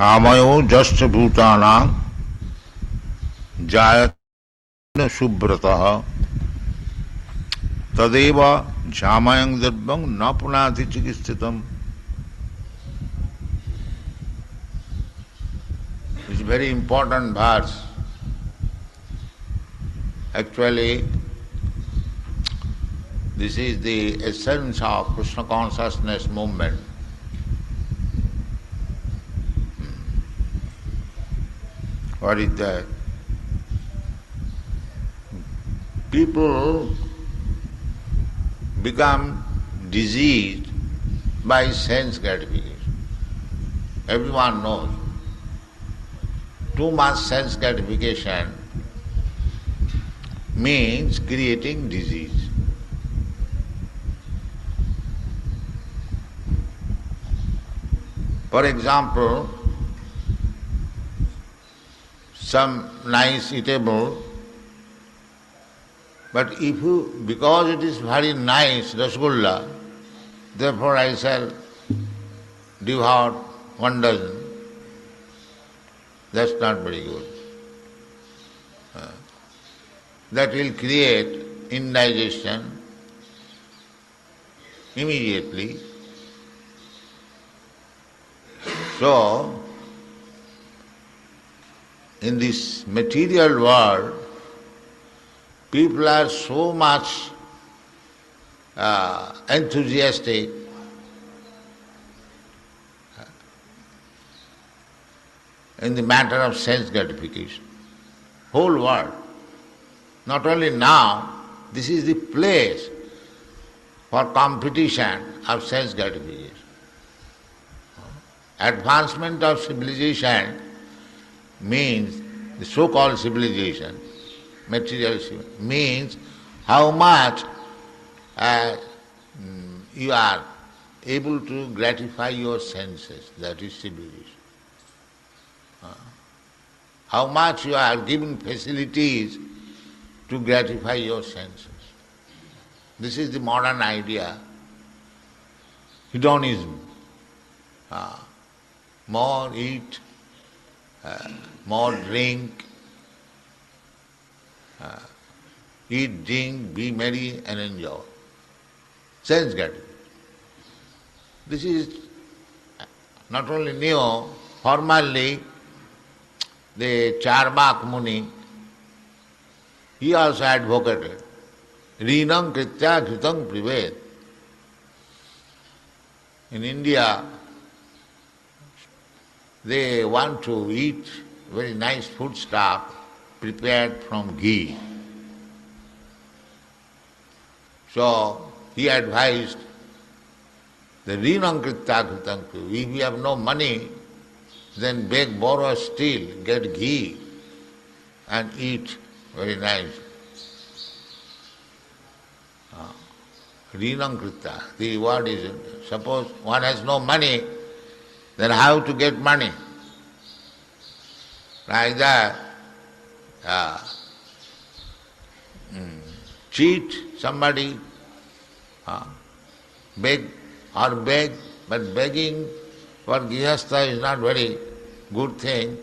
amayo jasya bhutanam jayat subhrataha tadeva jhamayang darbang na punati chikistitam. It's a very important verse. Actually, this is the essence of Krishna consciousness movement. What is that? People become diseased by sense gratification. Everyone knows. Too much sense gratification means creating disease. For example, some nice eatable, but if you, because it is very nice rasgulla, therefore I shall devour 1 dozen, that's not very good. That will create indigestion immediately. So, in this material world, people are so much enthusiastic in the matter of sense gratification. Whole world. Not only now, this is the place for competition of sense gratification. Advancement of civilization means, the so-called civilization, material civilization, means how much you are able to gratify your senses, that is civilization. How much you are given facilities to gratify your senses. This is the modern idea, hedonism. More eat, more drink, eat, drink, be merry and enjoy. Sense gratification. This is not only new, formerly the Charvak Muni, he also advocated Rinam Kritya Kritam Prived. In India, they want to eat very nice food stuff prepared from ghee. So he advised the Rinam Kritya Kritam Prived. If you have no money, then beg, borrow, steal, get ghee and eat very nice. Rinam Kritya. The word is, suppose one has no money, then how to get money? Like that, cheat somebody, beg, but begging for Grihastha is not very good thing.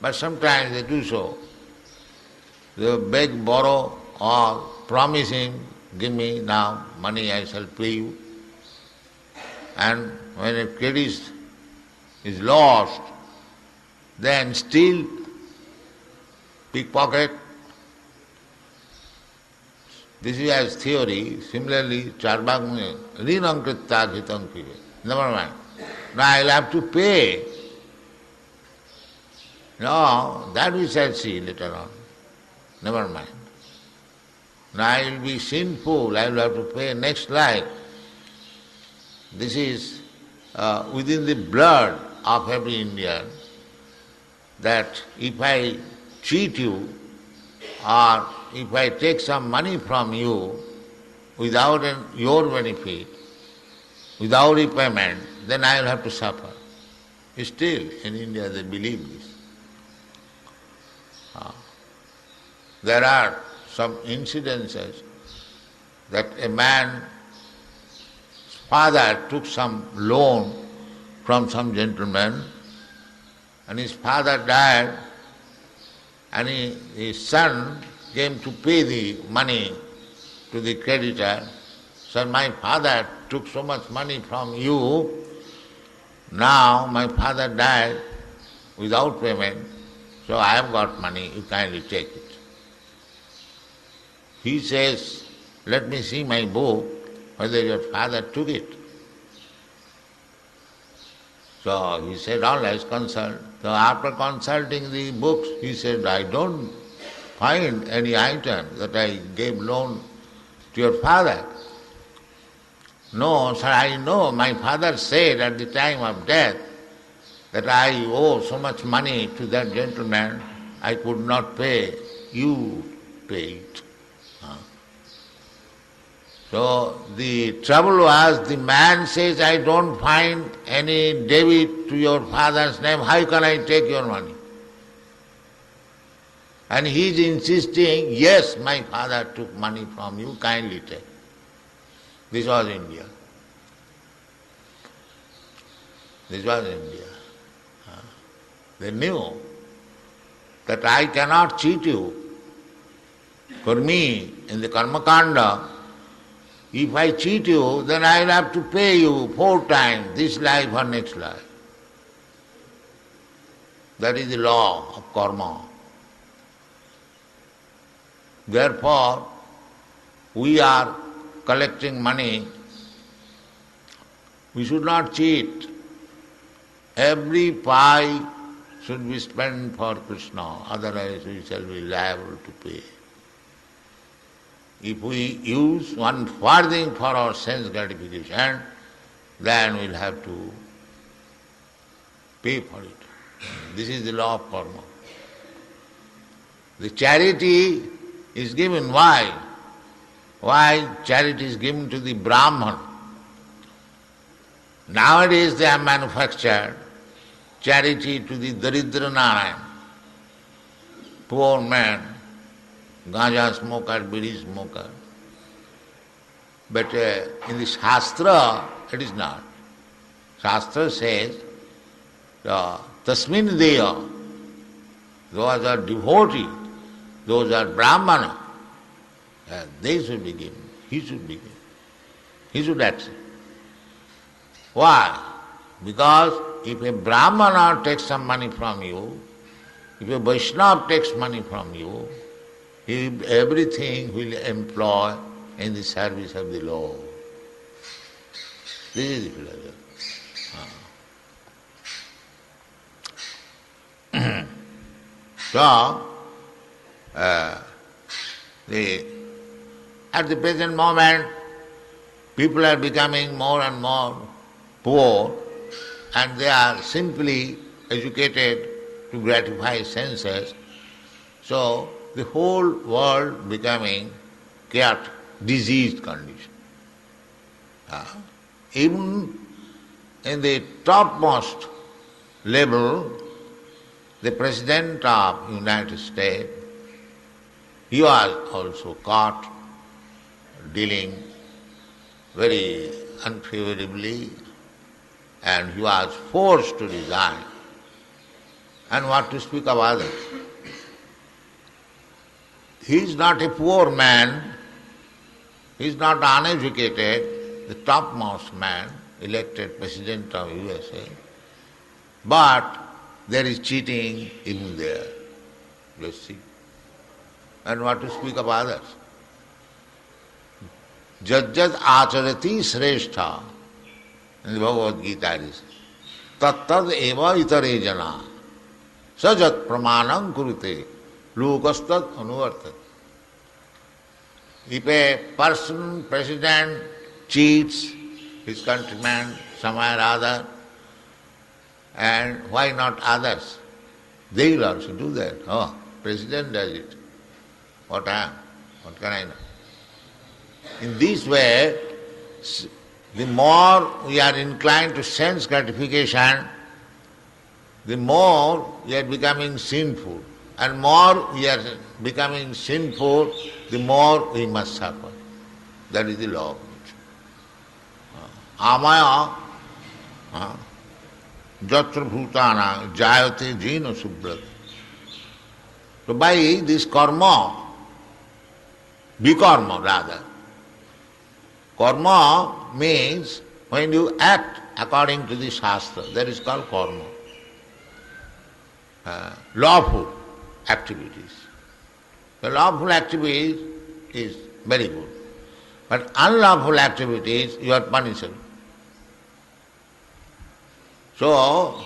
But sometimes they do so. They beg, borrow, or promise him, give me now money, I shall pay you. And when a credit is lost, then steal, pickpocket. This is as theory. Similarly, Charvak Muni, Rinam Kritya Kritam Prived. Never mind. Now I'll have to pay. No, that we shall see later on. Never mind. Now I will be sinful, I will have to pay next life. This is within the blood of every Indian, that if I cheat you or if I take some money from you without your benefit, without repayment, then I will have to suffer. Still, in India they believe this. There are some incidences that a man father took some loan from some gentleman, and his father died, and his son came to pay the money to the creditor. So my father took so much money from you, now my father died without payment, so I have got money, you kindly take it. He says, let me see my book, whether your father took it. So he said, all right, consult. So after consulting the books, he said, I don't find any item that I gave loan to your father. No, sir, I know. My father said at the time of death that I owe so much money to that gentleman, I could not pay. You pay it. So the trouble was, the man says, I don't find any debit to your father's name, how can I take your money? And he is insisting, yes, my father took money from you, kindly take. This was India. This was India. They knew that I cannot cheat you. For me, in the karma kanda, if I cheat you, then I will have to pay you 4 times, this life or next life. That is the law of karma. Therefore, we are collecting money. We should not cheat. Every pie should be spent for Krishna, otherwise we shall be liable to pay. If we use one farthing for our sense gratification, then we'll have to pay for it. This is the law of karma. The charity is given. Why? Why charity is given to the Brahman? Nowadays they have manufactured charity to the Daridra Narayan, poor man, ganja smoker, bidi smoker. But in the Shastra, it is not. Shastra says, Tasmin Deya, those are devotees, those are Brahmana, they should be given, he should be given, he should accept. Why? Because if a Brahmana takes some money from you, if a Vaishnava takes money from you, everything will employ in the service of the Lord. This is the philosophy. So, at the present moment, people are becoming more and more poor, and they are simply educated to gratify senses. So, the whole world becoming chaotic, diseased condition. Even in the topmost level, the President of United States, he was also caught dealing very unfavorably, and he was forced to resign. And what to speak of others? He is not a poor man, he is not uneducated, the topmost man, elected President of USA, but there is cheating even there. Let's see. And what to speak of others? Jajjat acharati sreshtha. In the Bhagavad Gita it is, tattad eva itare jana sajat pramanam kurute lokastad anuvartat. If a person, president, cheats his countrymen somewhere or other, and why not others? They will also do that. Oh, president does it. What can I know? In this way, the more we are inclined to sense gratification, the more we are becoming sinful. And more we are becoming sinful, the more we must suffer. That is the law of nature. Amaya Jatra Bhutana Jayate Jina Subrat. So by this karma, vikarma rather, karma means when you act according to the Shastra, that is called karma. Lawful activities. The lawful activities is very good. But unlawful activities, you are punishable. So,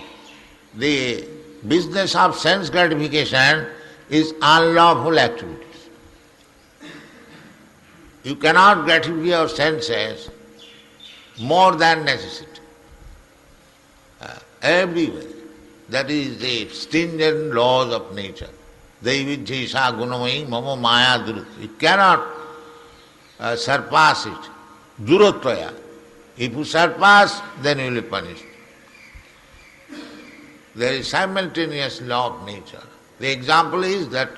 the business of sense gratification is unlawful activities. You cannot gratify your senses more than necessity. Everywhere. That is the stringent laws of nature. Deivijjesa gunamai mama maya durut. You cannot surpass it. Durotvaya. If you surpass, then you will be punished. There is simultaneous law of nature. The example is that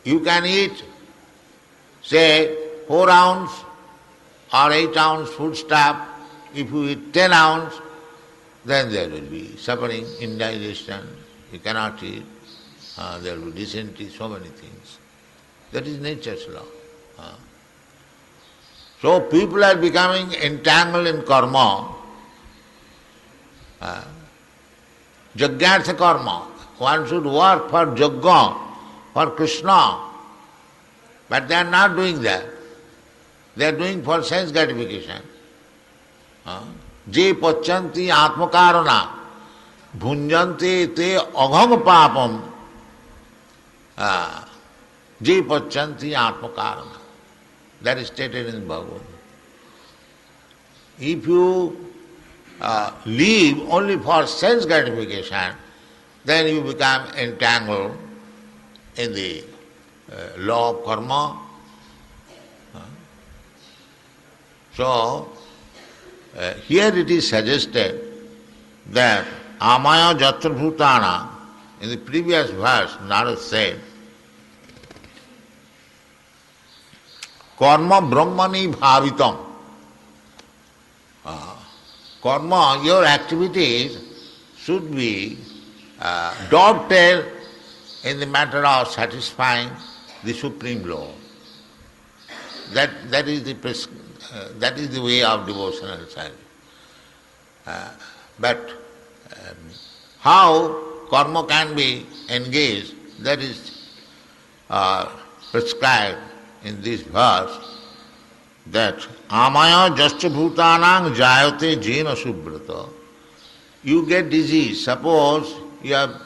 you can eat, say, 4 ounce or 8 ounce foodstuff. If you eat 10 ounce, then there will be suffering, indigestion. You cannot eat. There will be dysentery, so many things. That is nature's law. So people are becoming entangled in karma. Jagyartha karma. One should work for Jagga, for Krishna. But they are not doing that. They are doing for sense gratification. Je pachanti atmakarana bhunjante te agham papam. Je pachanti atmakarana. That is stated in Bhagavad. If you live only for sense gratification, then you become entangled in the law of karma. So, here it is suggested that amaya jatra bhutana, in the previous verse, Narad said, karma brahmani bhavitam. Karma, your activities should be dovetail in the matter of satisfying the supreme law. That is the way of devotional service. But how karma can be engaged, that is prescribed in this verse, that amaya jasya bhutanang jayate jena subrata. You get disease. Suppose you have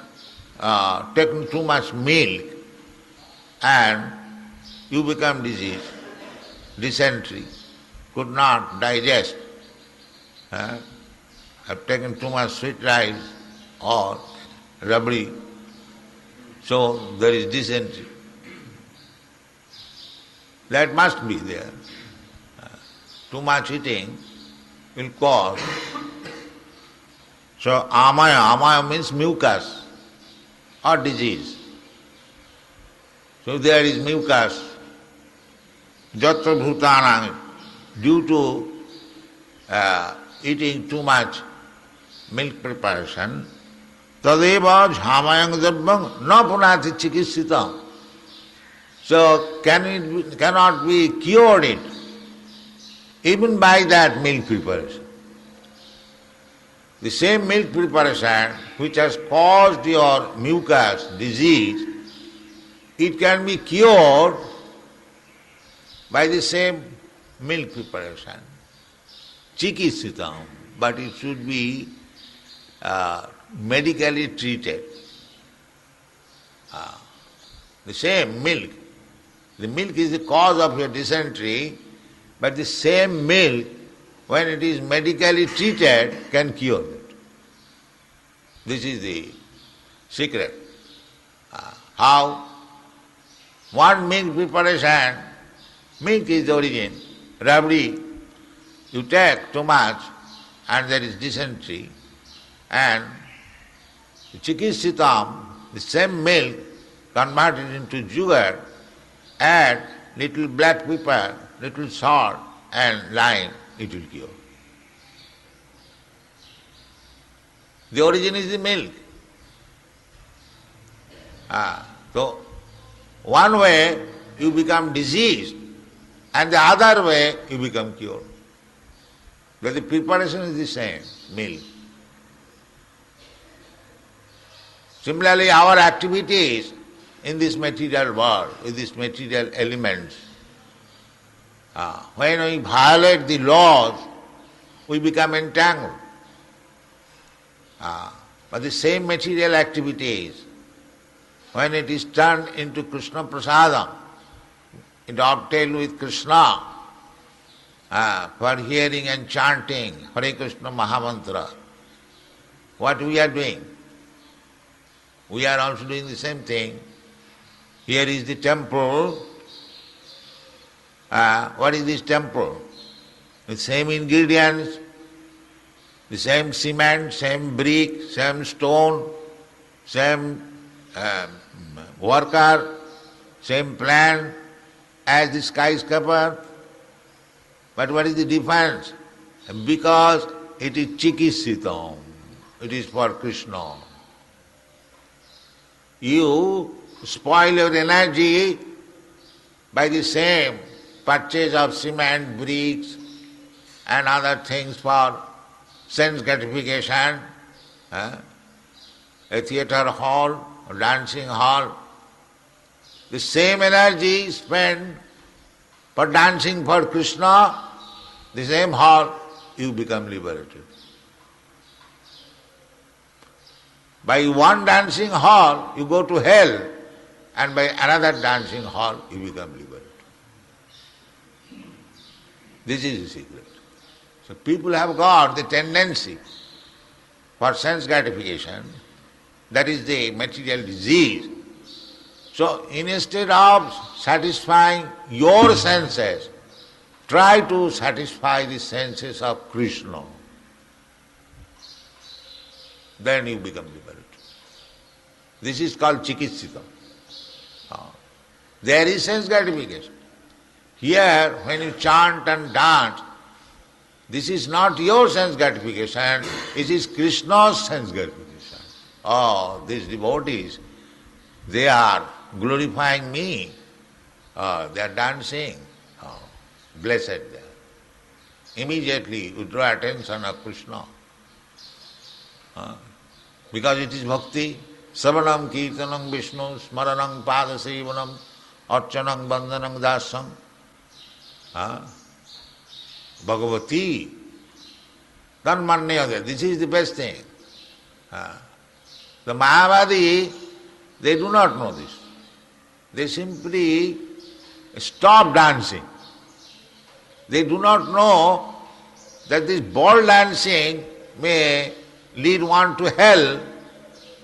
taken too much milk and you become diseased, dysentery, could not digest, have taken too much sweet rice or rabdi, so there is dysentery. That must be there. Too much eating will cause. So amaya means mucus or disease. So there is mucus, jatra bhutana, due to eating too much milk preparation, tadeva jhamayang dabbang na punati chikisitam. So cannot be cured it, even by that milk preparation. The same milk preparation which has caused your mucus disease, it can be cured by the same milk preparation, chikisitam, but it should be medically treated. The same milk, the milk is the cause of your dysentery, but the same milk, when it is medically treated, can cure it. This is the secret. How? One milk preparation, milk is the origin, rabdi, you take too much and there is dysentery, and chikisitam, the same milk converted into sugar, add little black pepper, little salt and lime, it will cure. The origin is the milk. So, one way you become diseased, and the other way you become cured. But the preparation is the same, milk. Similarly, our activities in this material world, with these material elements, when we violate the laws, we become entangled. But the same material activities, when it is turned into Krishna Prasadam, it obtained with Krishna, for hearing and chanting Hare Krishna Mahamantra, what we are doing? We are also doing the same thing. Here is the temple. What is this temple? The same ingredients, the same cement, same brick, same stone, same worker, same plan as the skyscraper. But what is the difference? Because it is chikisitam, it is for Krishna. You spoil your energy by the same purchase of cement, bricks and other things for sense gratification, a theatre hall, a dancing hall. The same energy spent for dancing for Krishna, the same hall, you become liberated. By one dancing hall, you go to hell, and by another dancing hall, you become liberated. This is the secret. So people have got the tendency for sense gratification, that is the material disease. So instead of satisfying your senses, try to satisfy the senses of Krishna. Then you become liberated. This is called chikitsita. There is sense gratification. Here, when you chant and dance, this is not your sense gratification, it is Krishna's sense gratification. Oh, these devotees, they are glorifying me. They are dancing. Oh, blessed they are. Immediately you draw attention of Krishna. Because it is bhakti. Savanam kirtanam Vishnu, smaranam padasevanam, archanam bandhanam dasam. Bhagavati, Dhanmanyada, this is the best thing. The Mayavadi, they do not know this. They simply stop dancing. They do not know that this ball dancing may lead one to hell,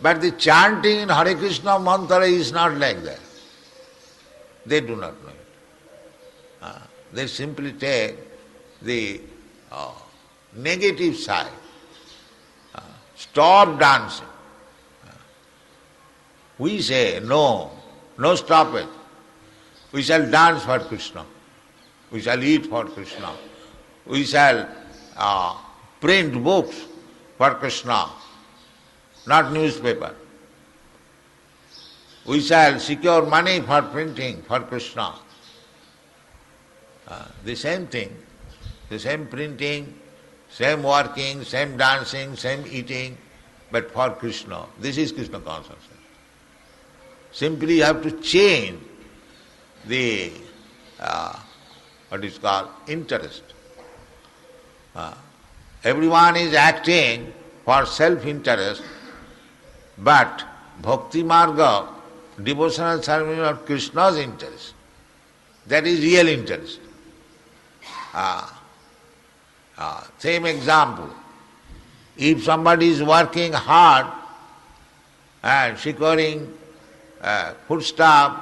but the chanting in Hare Krishna mantra is not like that. They do not know it. They simply take the negative side. Stop dancing. We say, no stop it. We shall dance for Krishna. We shall eat for Krishna. We shall print books for Krishna, not newspaper. We shall secure money for printing for Krishna. The same thing, the same printing, same working, same dancing, same eating, but for Krishna. This is Krishna consciousness. Simply you have to change the, what is called, interest. Everyone is acting for self-interest, but Bhakti Marga, devotional service of Krishna's interest, that is real interest. Same example. If somebody is working hard and securing foodstuff,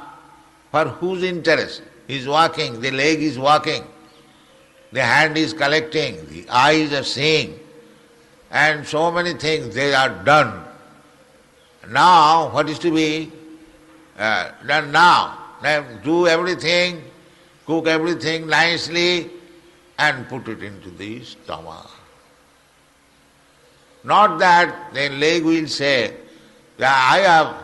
for whose interest? He is working, the leg is working, the hand is collecting, the eyes are seeing, and so many things they are done. Now, what is to be done now? Do everything, cook everything nicely, and put it into the stomach. Not that the leg will say, that I have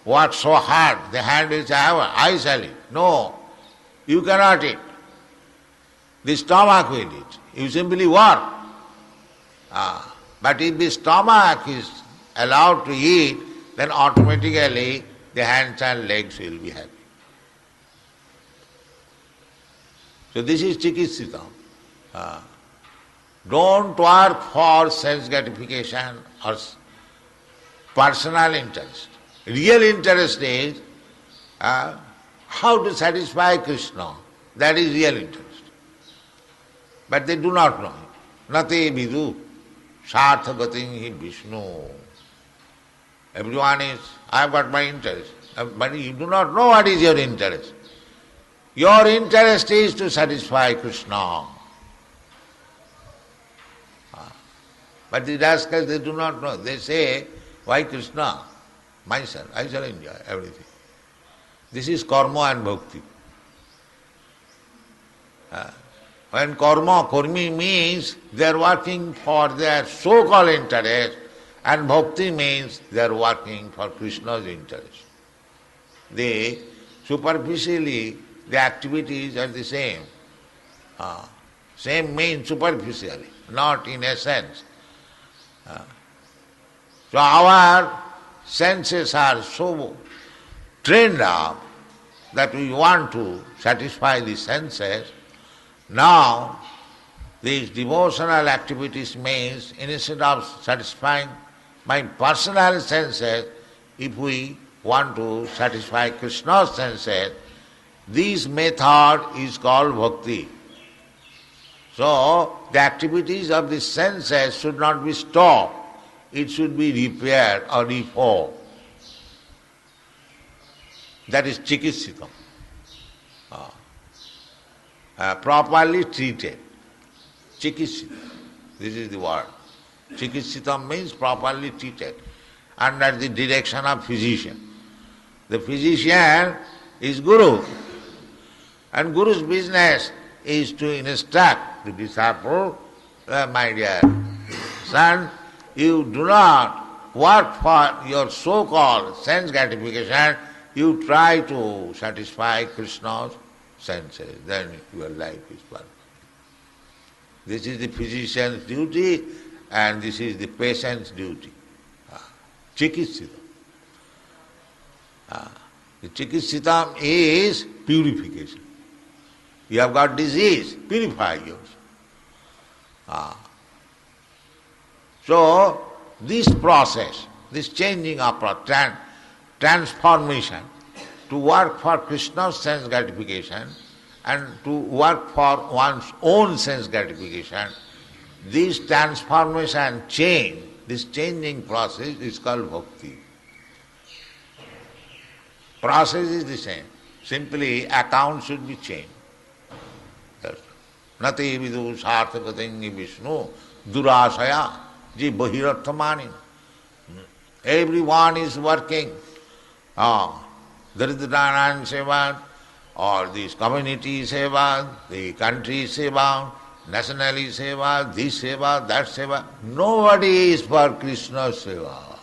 worked so hard, the hand will say, I shall eat. No, you cannot eat. The stomach will eat. You simply work. But if the stomach is allowed to eat, then automatically the hands and legs will be happy. So this is chikitsatam. Don't work for sense gratification or personal interest. Real interest is how to satisfy Krishna. That is real interest. But they do not know it. Nate vidu sarthagatim hi Vishnu. Everyone is, I have got my interest. But you do not know what is your interest. Your interest is to satisfy Krishna. But the rascals, they do not know. They say, why Krishna? Myself, I shall enjoy everything. This is karma and bhakti. When karmi means they are working for their so-called interest, and bhakti means they are working for Krishna's interest. Superficially, the activities are the same. Same means superficially, not in essence. So our senses are so trained up that we want to satisfy the senses. Now, these devotional activities means instead of satisfying my personal senses, if we want to satisfy Krishna's senses, this method is called bhakti. So, the activities of the senses should not be stopped. It should be repaired or reformed. That is chikitsatam. Properly treated. Chikitsatam. This is the word. Chikitsatam means properly treated under the direction of physician. The physician is Guru. And Guru's business is to instruct the disciple, my dear son, you do not work for your so-called sense gratification, you try to satisfy Krishna's senses, then your life is perfect. This is the physician's duty and this is the patient's duty. Chikitsatam. The chikitsatam is purification. You have got disease, purify yourself. So, this process, this changing of transformation, to work for Krishna's sense gratification and to work for one's own sense gratification, this transformation change, this changing process is called bhakti. Process is the same. Simply account should be changed. Nate vidu sarthagatim Vishnu durasaya ji bahirarthamani. Everyone is working. Daridran seva, or this community seva, the country seva, nationality seva, this seva, that seva. Nobody is for Krishna seva.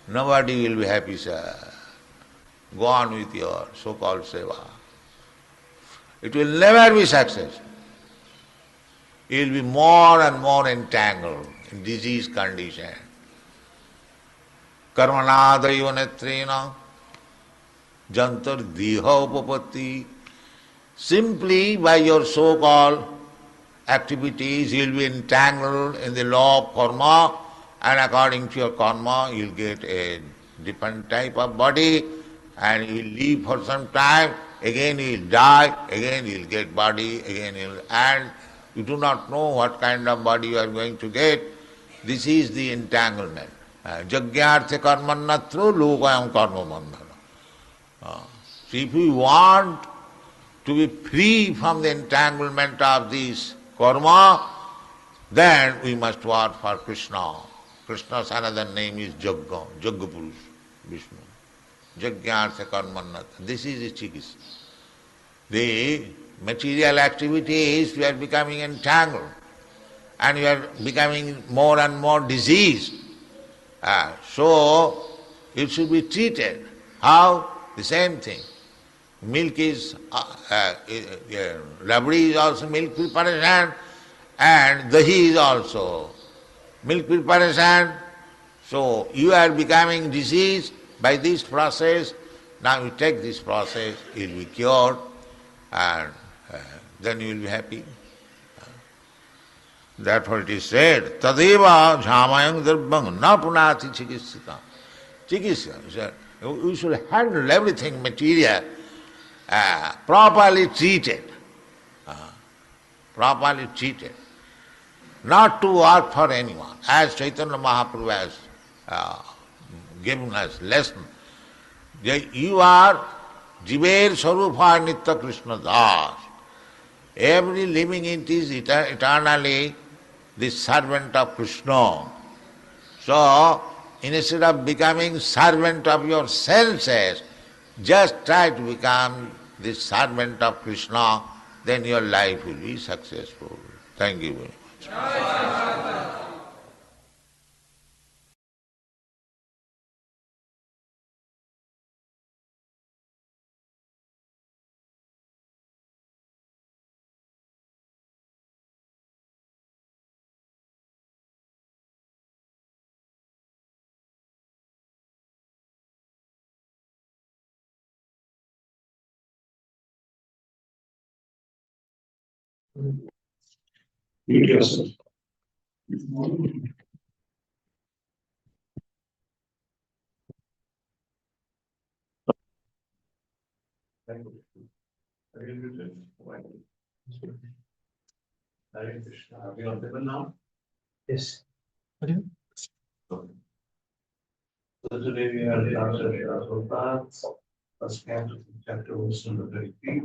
Nobody will be happy, sir. Go on with your so-called seva. It will never be successful. You will be more and more entangled in disease condition. Karmanadayo netrena jantar diha upapatti. Simply by your so-called activities you will be entangled in the law of karma, and according to your karma you will get a different type of body and you will live for some time, again you will die, again you will get body, again you will, and you do not know what kind of body you are going to get. This is the entanglement. Jagyartha karmannatru lokayam karma bandhana. So if we want to be free from the entanglement of this karma, then we must work for Krishna. Krishna's another name is Jagga, Jagga Purush, Vishnu. Jagyartha karmannatru. This is the chikis. The material activities we are becoming entangled. and you are becoming more and more diseased. So it should be treated. How? The same thing. Milk is, rabdi is also milk preparation, and dahi is also milk preparation. So you are becoming diseased by this process. Now you take this process, you will be cured, and then you will be happy. Therefore it is said, Tadeva jhamayang darbang na punati chikisita. Chikisya, we should handle everything material properly treated. Properly treated. Not to work for anyone. As Chaitanya Mahaprabhu has given us lesson. You are Jiver Sarupa Nitya Krishna Das. Every living entity is eternally the servant of Krishna. So, instead of becoming servant of your senses, just try to become the servant of Krishna, then your life will be successful. Thank you very much. Yes. Hare Krishna. Are we audible now? Yes. So today we are the answer to Prabhupada, first canto, chapter verse number 33.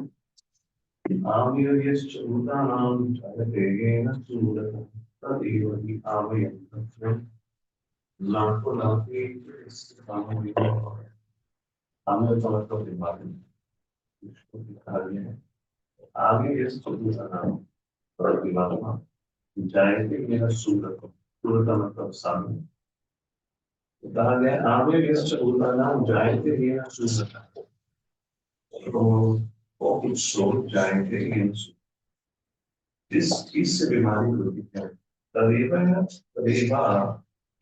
Avyayascha utanam jayatena surata tadeva hi avayantam lampulati samavita. हमें समझ को दिमाग में इसको दिखा रहे हैं आगे ये सूरज नाम प्रतिमात्मा जायते मेरा सूरज सूरज का मतलब सामने कहा गया आगे ये सूरज नाम जायते मेरा सूरज तो वो कुछ सोच जायते ये इससे बीमारी होती है तदेवा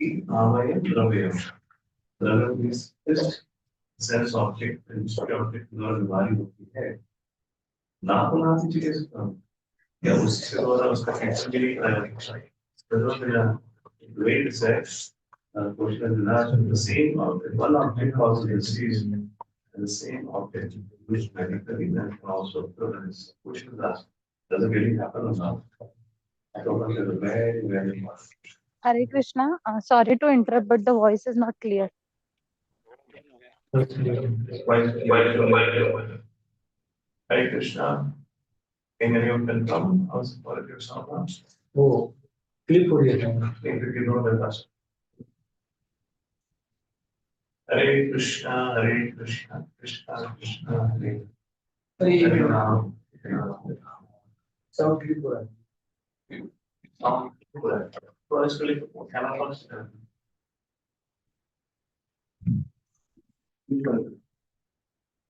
की आमय द्रव्य द्रव्य इस सेंस ऑब्जेक्ट object बीमारी होती है ना होना चाहिए या उससे द्वारा उसका कैंसर भी नहीं कराया चाहिए तो मेरा great sex question is the same object one object causes disease and the same object which medically then can also occur and this question is asked does it really happen or not? I don't know it's very very much. Hare Krishna, sorry to interrupt but the voice is not clear. Hare Krishna. Can anyone confirm how the quality of sound comes? Oh, click for it. If you know the last. Hare Krishna, Krishna Krishna, Hare. Hare Ram. Sound click for it. Sound click for it. First click for camera first.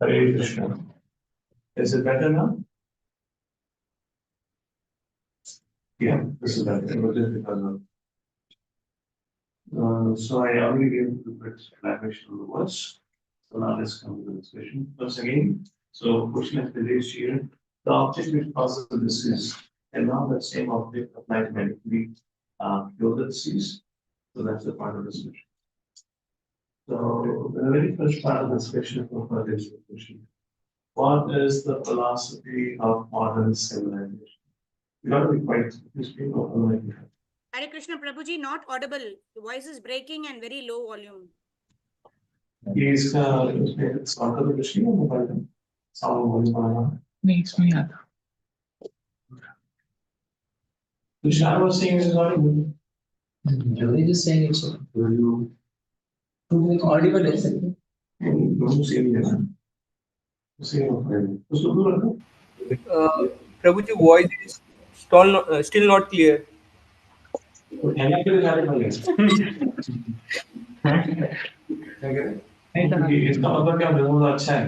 Hare Krishna. Is it better now? Yeah, this is better. Because of so I already gave the explanation of the words. So now let's come to the discussion. Once again, so question of the day here, the object which causes the disease, and now that same object applied medically cure the disease. So that's the part of the discussion. So the very first part of the discussion for this question. What is the philosophy of modern civilization? You got to be quite speaking. Hare Krishna Prabhuji, not audible. The voice is breaking and very low volume. Is sound the machine or mobile? Sound volume. Makes me up. Tushar was saying it's not audible. Jyoti is saying it's audible. Audible is it? Don't see it. Prabhuji, voice is still not clear. इसका मतलब क्या बहुत अच्छा है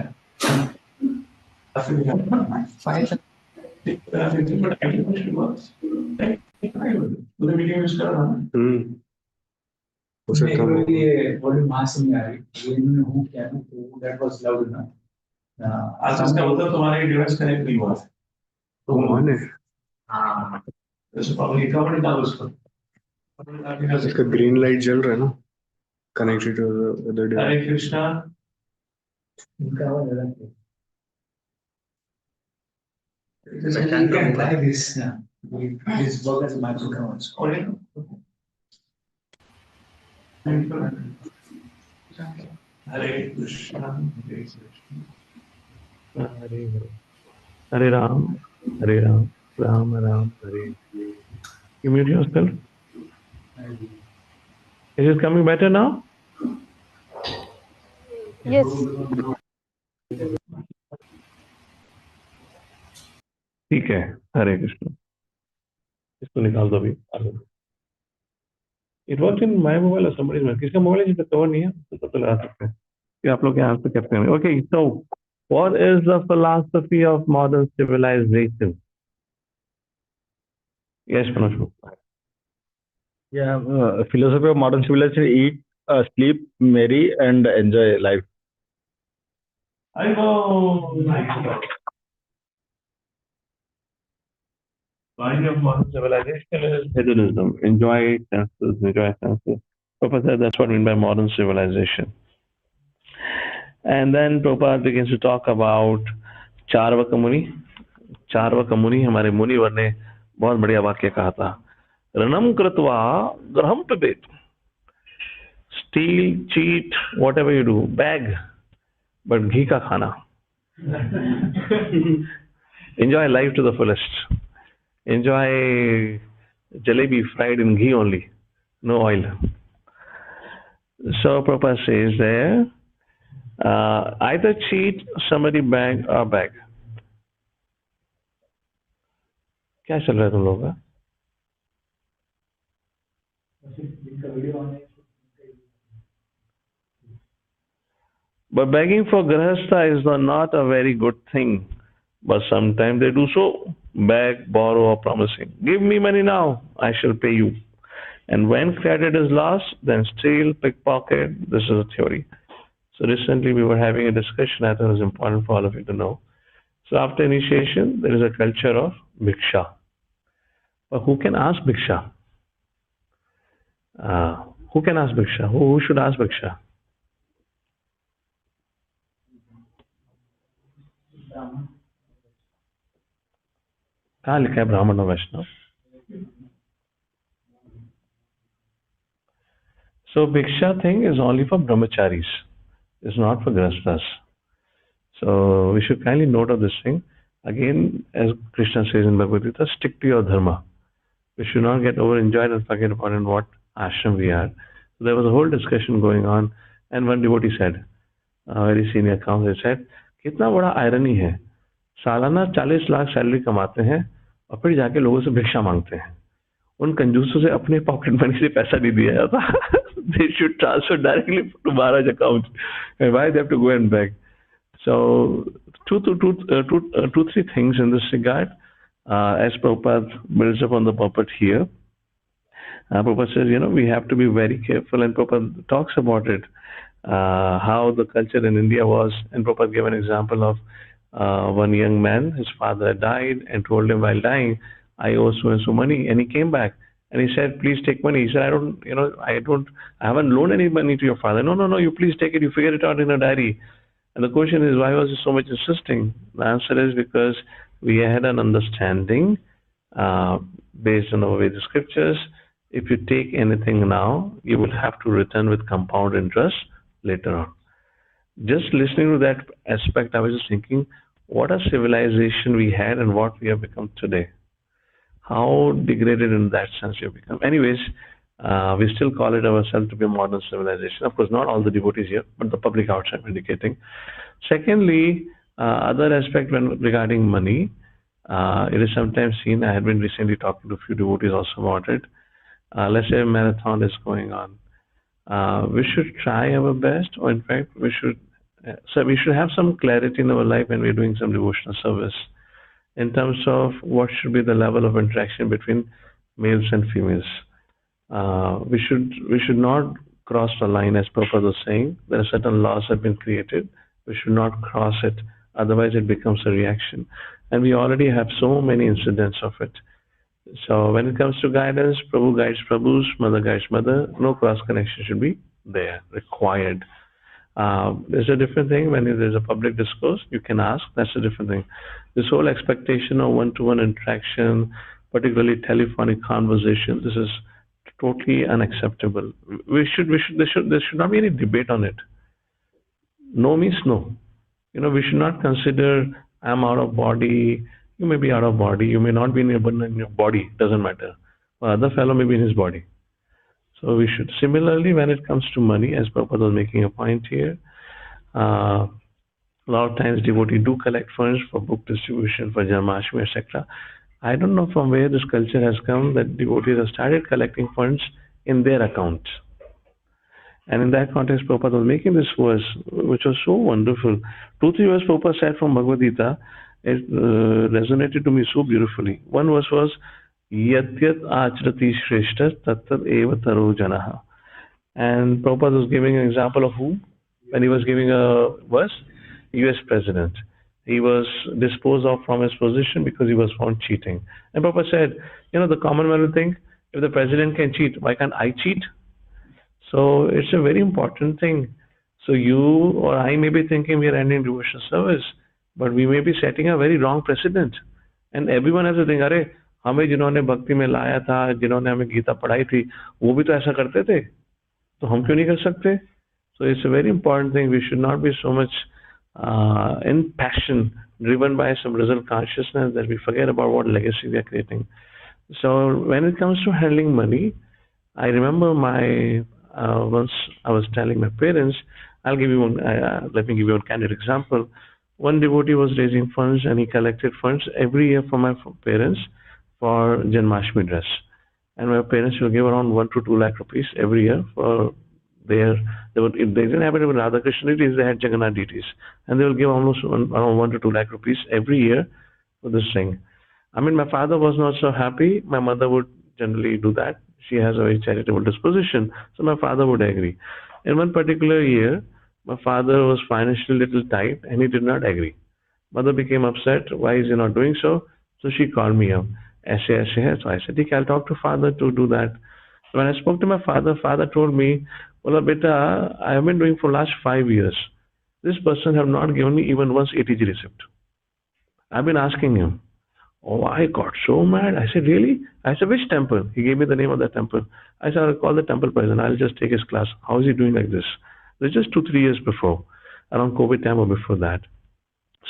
आज इसका मतलब तुम्हारे डिवाइस कनेक्ट नहीं हुआ तो ऑन है हाँ रिकवरी डालो उसको इसका ग्रीन लाइट जल रहा है ना connected to the other device Hare Krishna You can try this. This work as a microcontroller. Hare Krishna, Hare Krishna, Hare Ram, Hare Ram, Ram Ram, Hare. You mute yourself. Is it coming better now? Yes. ठीक है हरे कृष्ण इसको निकाल दो अभी it work in my mobile और somebody's में किसका mobile है जिसका कवर नहीं है तो लगा सकते हैं कि आप लोग यहाँ से कैप्चर करेंगे okay so what is the philosophy of modern civilisation yes Manoj Yeah, philosophy of modern civilization: eat, sleep, marry, and enjoy life. I know. Line of modern civilization is hedonism. Enjoy senses, enjoy senses. Prabhupada said that's what I mean by modern civilization. And then Prabhupada begins to talk about Charvaka मुनि. चार्वाक मुनि हमारे मुनिवर ने बहुत बढ़िया वाक्य कहा था. रणम कृत्वा ग्रहम पिबेत. Steal, cheat, whatever you do, beg, but घी का खाना. Enjoy life to the fullest. Enjoy jalebi fried in ghee only, no oil. So Prabhupada says there, either cheat, somebody beg or beg. क्या चल रहा है तुम लोगों का? But begging for grahastha is not a very good thing. But sometimes they do so. Beg, borrow, or promising. Give me money now, I shall pay you. And when credit is lost, then steal, pickpocket. This is a theory. So recently we were having a discussion. I thought it was important for all of you to know. So after initiation, there is a culture of bhiksha. But who can ask bhiksha? Who can ask bhiksha? Who should ask bhiksha? कहाँ लिखा है ब्राह्मण और वैष्णव? So bhiksha thing is only for brahmacharis. It's not for grastas. So we should kindly note of this thing. Again, as Krishna says in Bhagavad Gita, stick to your dharma. We should not get over-enjoyed and forget about in what ashram we are. So there was a whole discussion going on, and one devotee said, a very senior counselor said, कितना बड़ा irony है, सालाना 40 lakh salary कमाते हैं और फिर जाके लोगों से भिक्षा मांगते हैं. उन कंजूसों से अपने पॉकेट मनी से पैसा नहीं दिया जाता. They should transfer directly to Maharaj account. And why they have to go and beg? So, two, three things in this regard. As Prabhupada builds upon the purport here, Prabhupada says, we have to be very careful, and Prabhupada talks about it, how the culture in India was, and Prabhupada gave an example of one young man, his father died and told him while dying, I owe so and so money, and he came back. And he said, please take money. He said, I haven't loaned any money to your father. No, you please take it. You figure it out in a diary. And the question is, why was he so much insisting? The answer is because we had an understanding based on our Vedic scriptures. If you take anything now, you will have to return with compound interest later on. Just listening to that aspect, I was just thinking, what a civilization we had and what we have become today. How degraded in that sense we have become. Anyways, we still call it ourselves to be a modern civilization. Of course, not all the devotees here, but the public outside indicating. Secondly, other aspect when regarding money, it is sometimes seen, I had been recently talking to a few devotees also about it, let's say a marathon is going on. We should try our best, or in fact, we should have some clarity in our life when we're doing some devotional service in terms of what should be the level of interaction between males and females. We should not cross the line, as Prabhupada was saying. There are certain laws have been created. We should not cross it, otherwise it becomes a reaction. And we already have so many incidents of it. So when it comes to guidance, Prabhu guides Prabhus, Mother guides Mother. No cross connection should be there, required. There's a different thing when there's a public discourse, you can ask, that's a different thing. This whole expectation of one-to-one interaction, particularly telephonic conversation, this is totally unacceptable. There should not be any debate on it. No means no. We should not consider I'm out of body, you may be out of body, you may not be in your body, doesn't matter. The other fellow may be in his body. So we should. Similarly, when it comes to money, as Prabhupada was making a point here, a lot of times devotees do collect funds for book distribution, for Janmashtami, etc. I don't know from where this culture has come that devotees have started collecting funds in their accounts. And in that context, Prabhupada was making this verse, which was so wonderful. 2-3 verses Prabhupada said from Bhagavad Gita, it resonated to me so beautifully. One verse was, Yatyat achrati shreshta tattad eva taro janaha. And Prabhupada was giving an example of who? When he was giving a verse, US President. He was disposed of from his position because he was found cheating. And Prabhupada said, the common man will think, if the president can cheat, why can't I cheat? So it's a very important thing. So you or I may be thinking we are ending devotional service, but we may be setting a very wrong precedent. And everyone has to think, अरे हमें जिन्होंने भक्ति में लाया था, जिन्होंने हमें गीता पढ़ाई थी, वो भी तो ऐसा करते थे, तो हम क्यों नहीं कर सकते? So it's a very important thing. We should not be so much in passion, driven by some result consciousness, that we forget about what legacy we are creating. So when it comes to handling money, I remember once I was telling my parents, let me give you a candid example. One devotee was raising funds and he collected funds every year for my parents for Janmashtami dress. And my parents will give around 1 to 2 lakh rupees every year for if they didn't have it with Radha Krishna deities, they had Jagannath deities. And they will give almost around 1 to 2 lakh rupees every year for this thing. I mean, my father was not so happy. My mother would generally do that. She has a very charitable disposition, so my father would agree. In one particular year, my father was financially a little tight and he did not agree. Mother became upset. Why is he not doing so? So she called me up. So I said, I'll talk to father to do that. So when I spoke to my father, father told me, well, beta, I have been doing for last 5 years. This person have not given me even once ATG receipt. I've been asking him. Oh, I got so mad. I said, really? I said, which temple? He gave me the name of the temple. I said, I'll call the temple president. I'll just take his class. How is he doing like this? This is just 2-3 years before, around COVID time or before that.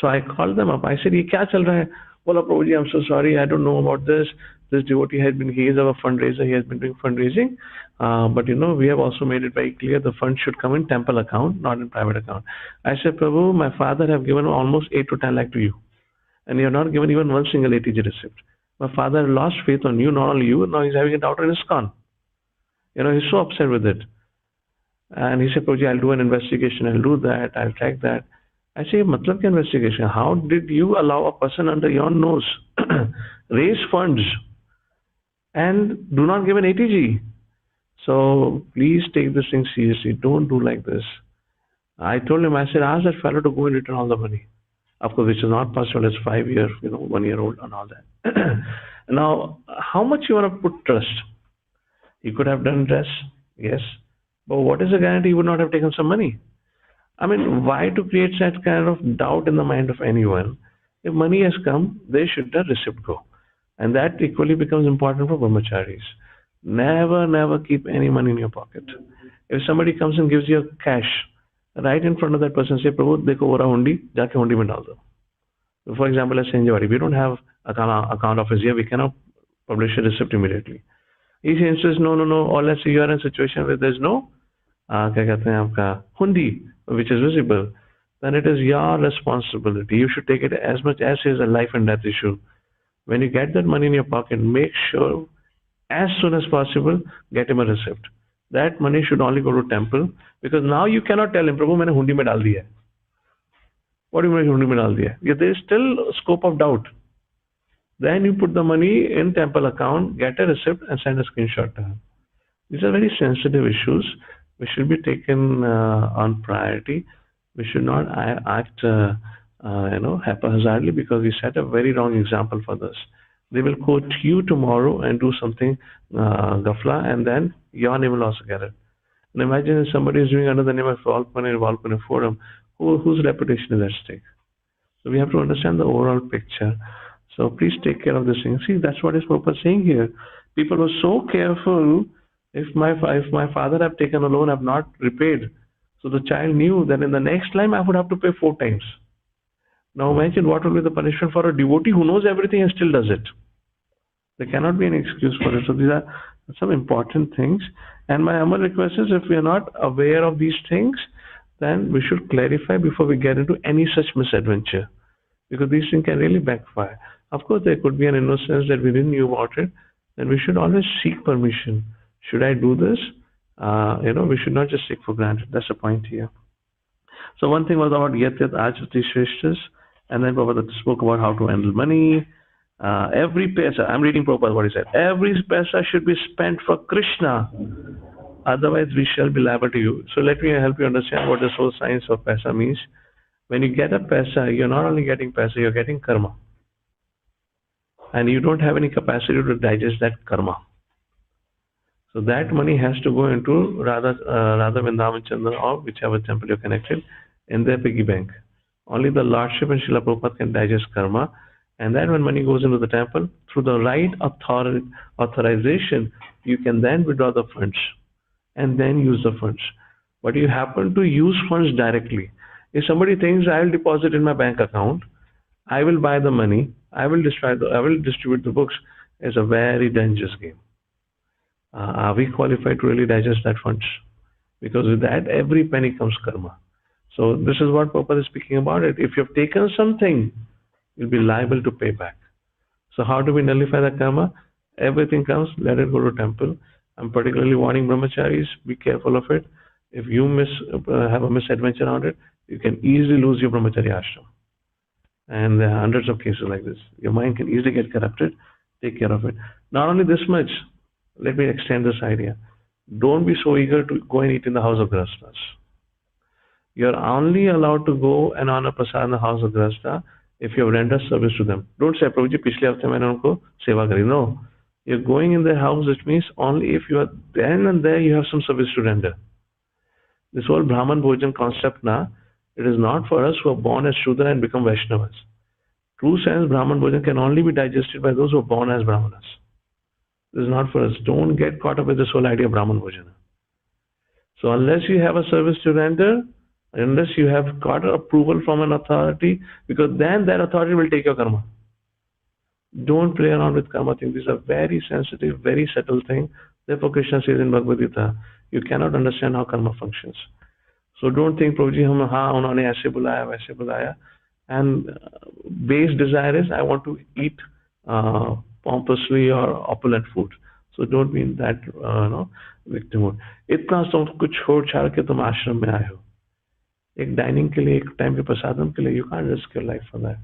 So I called them up. I said, ye kya chal raha hai? Bola, Prabhuji, I'm so sorry. I don't know about this. This devotee he is our fundraiser. He has been doing fundraising. But we have also made it very clear the fund should come in temple account, not in private account. I said, Prabhu, my father have given almost 8 to 10 lakh to you. And you have not given even one single ATG receipt. My father lost faith on you, not only you, now he's having a doubt in ISKCON. He's so upset with it. And he said, Prabhuji, I'll do an investigation, I'll do that, I'll track that. I say, matlab kya investigation? How did you allow a person under your nose raise funds and do not give an ATG? So please take this thing seriously. Don't do like this. I told him, I said, ask that fellow to go and return all the money. Of course, which is not possible. It's 5 years, 1 year old and all that. Now, how much you want to put trust? He could have done this, yes. But what is the guarantee he would not have taken some money? I mean, why to create such kind of doubt in the mind of anyone? If money has come, they should have receipt go. And that equally becomes important for brahmacharis. Never keep any money in your pocket. If somebody comes and gives you cash, right in front of that person, say, Prabhu, dekho ora hundi, jaake hundi mein dal do. For example, let's say in Jawari, we don't have account office here, we cannot publish a receipt immediately. He says, no, or let's say you are in a situation where there's no hundi, which is visible, then it is your responsibility. You should take it as much as is a life and death issue. When you get that money in your pocket, make sure As soon as possible, get him a receipt. That money should only go to temple, because now you cannot tell him, Prabhu, मैंने हुंडी में डाल दिया है. What do you mean हुंडी में डाल दिया है? Yeah, there is still scope of doubt. Then you put the money in temple account, get a receipt, and send a screenshot to him. These are very sensitive issues which should be taken on priority. We should not act haphazardly, because we set a very wrong example for this. They will quote you tomorrow and do something gafla, and then your name will also get it. And imagine if somebody is doing under the name of Valpane Forum, whose reputation is at stake. So we have to understand the overall picture. So please take care of this thing. See, that's what is Prabhupada saying here. People were so careful. If my father have taken a loan, I have not repaid. So the child knew that in the next time I would have to pay 4 times. Now imagine what will be the punishment for a devotee who knows everything and still does it. There cannot be any excuse for it. So these are some important things. And my humble request is, if we are not aware of these things, then we should clarify before we get into any such misadventure, because these things can really backfire. Of course, there could be an innocence that we didn't know about it, and we should always seek permission. Should I do this? We should not just take for granted. That's the point here. So one thing was about Yat Yat Ajati Shreshtas, and then Prabhupada spoke about how to handle money. Every paisa, I'm reading Prabhupada what he said, every paisa should be spent for Krishna, otherwise we shall be liable to you. So let me help you understand what this whole science of paisa means. When you get a paisa, you're not only getting paisa, you're getting karma. And you don't have any capacity to digest that karma. So that money has to go into Radha Vrindavan Chandra, or whichever temple you're connected, in their piggy bank. Only the Lordship and Srila Prabhupada can digest karma. And then when money goes into the temple, through the right authorization, you can then withdraw the funds and then use the funds. But you happen to use funds directly. If somebody thinks, I will deposit in my bank account, I will buy the money, I will distribute the books, it's a very dangerous game. Are we qualified to really digest that funds? Because with that, every penny comes karma. So this is what Prabhupada is speaking about it. If you've taken something, you'll be liable to pay back. So how do we nullify the karma? Everything comes, let it go to temple. I'm particularly warning brahmacharis, be careful of it. If you have a misadventure on it, you can easily lose your brahmachari ashram. And there are hundreds of cases like this. Your mind can easily get corrupted. Take care of it. Not only this much, let me extend this idea. Don't be so eager to go and eat in the house of Grahasthas. You're only allowed to go and honor prasad in the house of Grahastha if you have rendered service to them. Don't say, Prabhuji, पिछले हफ्ते मैंने उनको सेवा करी. No. You're going in their house, which means only if you are then and there you have some service to render. This whole Brahman Bhojan concept now, it is not for us who are born as Shudra and become Vaishnavas. True sense, Brahman Bhojan can only be digested by those who are born as Brahmanas. This is not for us. Don't get caught up with this whole idea of Brahman Bhojana. So unless you have a service to render, unless you have got approval from an authority, because then that authority will take your karma. Don't play around with karma things. These are very sensitive, very subtle thing. Therefore Krishna says in Bhagavad Gita, you cannot understand how karma functions. So don't think, Prabhuji, unhone aise bulaya, waise bulaya. And base desire is, I want to eat pompously or opulent food. So don't be in that victim mode. इतना सब कुछ छोड़ छाड़ के तुम आश्रम में आए हो. एक डाइनिंग के लिए, एक टाइम के प्रसादम के लिए, you can't risk your life for that.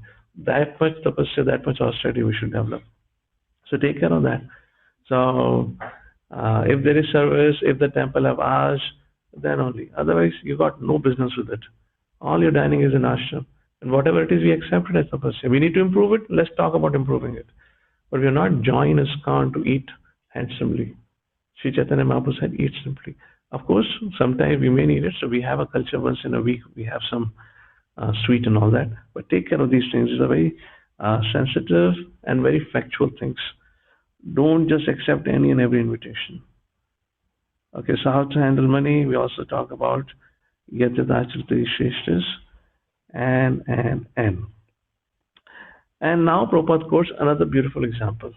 That much tapasya, that much austerity we should develop. So take care of that. So if there is service, if the temple have asked, then only. Otherwise, you got no business with it. All your dining is in ashram. And whatever it is, we accept it as tapasya. We need to improve it. Let's talk about improving it. But we are not joined as ISKCON to eat handsomely. Sri Chaitanya Mahaprabhu said, eat simply. Of course, sometimes we may need it. So we have a culture once in a week. We have some sweet and all that. But take care of these things. These are very sensitive and very factual things. Don't just accept any and every invitation. Okay, so how to handle money. We also talk about Yatyadacharati Shreshtas and. And now Prabhupada quotes another beautiful example.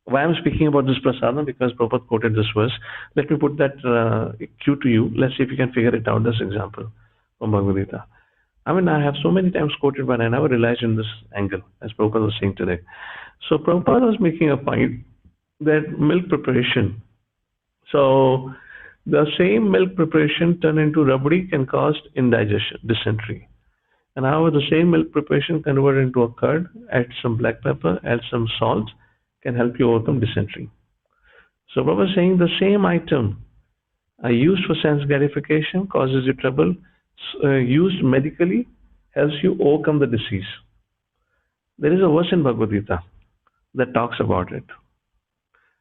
Why I'm speaking about this prasadam? Because Prabhupada quoted this verse. Let me put that cue to you. Let's see if you can figure it out, this example from Bhagavad Gita. I mean, I have so many times quoted, but I never realized in this angle, as Prabhupada was saying today. So Prabhupada was making a point that milk preparation. So the same milk preparation turned into rabdi can cause indigestion, dysentery. And however, the same milk preparation converted into a curd, add some black pepper, add some salt, can help you overcome dysentery. So Prabhupada was saying the same item used for sense gratification causes you trouble, used medically helps you overcome the disease. There is a verse in Bhagavad Gita that talks about it.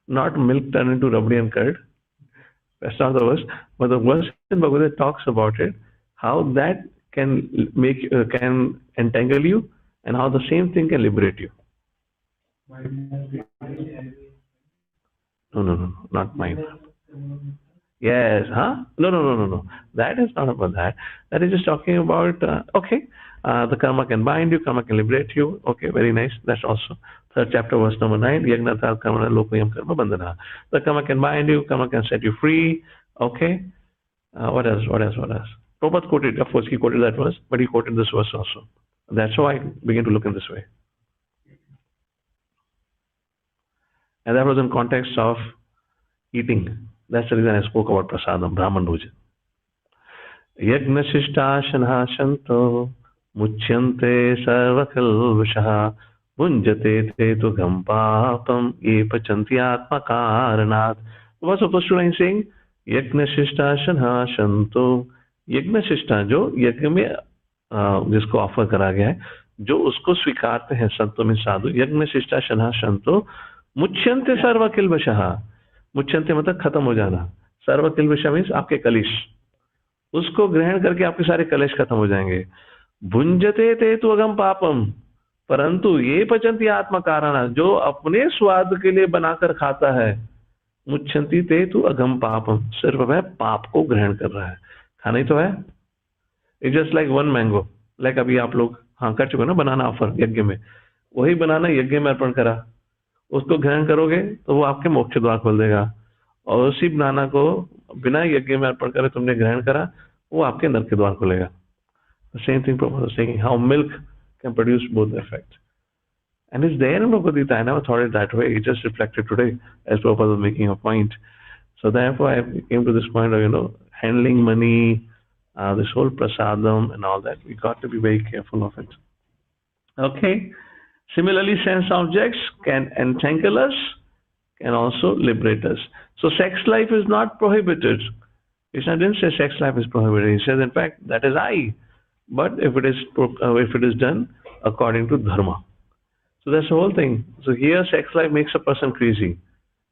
Not milk turned into rabdi and curd. That's not the verse, but the verse in Bhagavad Gita talks about it, how that can can entangle you, and how the same thing can liberate you. No, not mine. Yes, huh? No. That is not about that. That is just talking about, the karma can bind you, karma can liberate you. Okay, very nice. That's also third chapter, verse number 9. Yagnata karma lokayam karma bandhana. The karma can bind you, karma can set you free. Okay. What else? Prabhupada quoted, of course, he quoted that verse, but he quoted this verse also. That's how I began to look in this way. And that was in context of eating. That's the reason I spoke about prasadam, Brahman Bhojan. Yagna shishtashanha shanto muchyante sarvakalvashaha bunjate te tu gampapam ye pachanti atma karanat. What's the first two lines saying? Yagna shishtashanha shanto. यज्ञ शिष्टा जो यज्ञ में जिसको offer करा गया है, जो उसको स्वीकारते हैं संतों में साधु, यज्ञ शिष्टा शनहा संतो मुच्यंते सर्व किल्बशः. मुच्यंते मतलब खत्म हो जाना. सर्व किल्बशः मीन्स आपके कलेश, उसको ग्रहण करके आपके सारे कलेश खत्म हो जाएंगे. भुंजते ते तु अगम पापम, परंतु ये पचंती आत्मा कारण, जो अपने स्वाद के लिए बनाकर खाता है, मुच्यंती ते तु अगम पापम, सिर्फ वह पाप को ग्रहण कर रहा है, खाना ही तो है. It's just like one mango. Like अभी आप लोग कर चुके ना बनाना ऑफर यज्ञ में, वही बनाना यज्ञ में अर्पण करा, उसको ग्रहण करोगे तो वो आपके मोक्ष द्वार खोल देगा. और उसी बनाना को बिना यज्ञ में अर्पण करे तुमने ग्रहण करा, वो आपके नरक के द्वार खोलेगा. Same thing Prabhupada was saying, how milk can produce both effects. And it's there in Bhagavad Gita. I never thought it that way. It just reflected today as Prabhupada was making a point. So therefore I came to this point of, handling money, this whole prasadam and all that. We got to be very careful of it. Okay. Similarly, sense objects can entangle us, can also liberate us. So sex life is not prohibited. Krishna didn't say sex life is prohibited. He says, in fact, that is I. But if it is done according to dharma. So that's the whole thing. So here sex life makes a person crazy.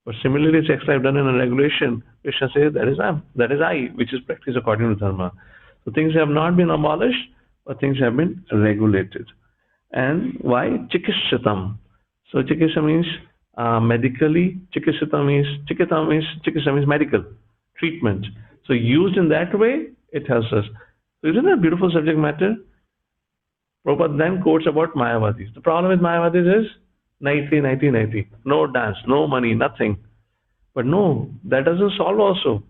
But similarly, sex life done in a regulation, Krishna says that is I, which is practiced according to dharma. So things have not been abolished, but things have been regulated. And why? Chikissatam. So chikissa means medically, chikissa means medical treatment. So used in that way, it helps us. So isn't that a beautiful subject matter? Prabhupada then quotes about Mayavadis. The problem with Mayavadis is naiti. No dance, no money, nothing. But no, that doesn't solve also.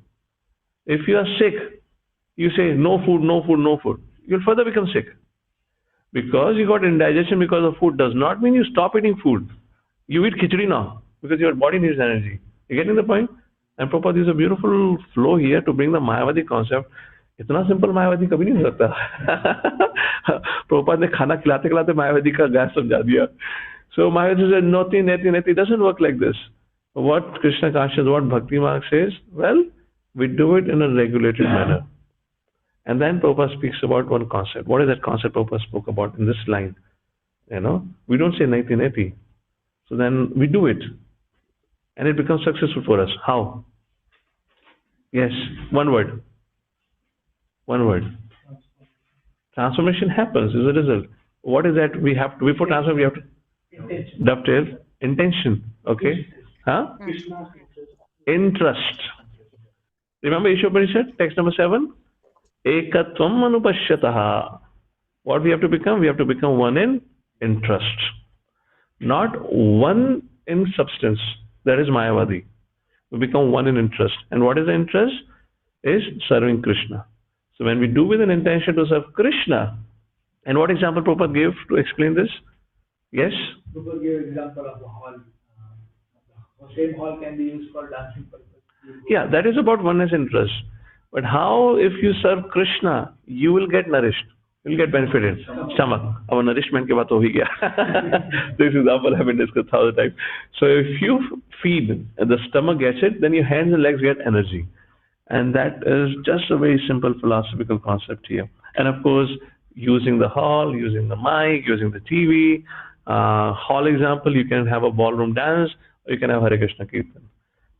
If you are sick, you say no food. You'll further become sick. Because you got indigestion because of food does not mean you stop eating food. You eat khichdi now because your body needs energy. You getting the point? And Prabhupada uses a beautiful flow here to bring the Mayavadi concept. इतना simple मायावादी कभी नहीं हो सकता. प्रभुपाद ने खाना खिलाते खिलाते मायावादी का गैस समझा दिया. So Mayavadi said, neti, doesn't work like this. What Krishna consciousness, what Bhakti Marg says, well, we do it in a regulated manner. And then Prabhupada speaks about one concept. What is that concept Prabhupada spoke about in this line? We don't say neti. So then we do it. And it becomes successful for us. How? Yes, one word. Transformation happens as a result. What is that? We have to, before transformation, we have to dovetail intention. Okay? Interest. Remember Ishopanishad, text number 7? Ekatvam anupashyataha. What we have to become? We have to become one in interest. Not one in substance. That is Mayavadi. We become one in interest. And what is the interest? Is serving Krishna. So when we do with an intention to serve Krishna, and what example Prabhupada gave to explain this? Yes? Prabhupada gave example of a hall. Same hall can be used for dancing purpose. Yeah, that is about oneness interest. But how if you serve Krishna, you will get nourished. You will get benefited. Stomach. Our nourishment ke baat ho hi gaya. This example I have been discussed 1,000 times. So if you feed and the stomach gets it, then your hands and legs get energy. And that is just a very simple philosophical concept here. And of course, using the hall, using the mic, using the TV. Hall example, you can have a ballroom dance, or you can have Hare Krishna Kirtan.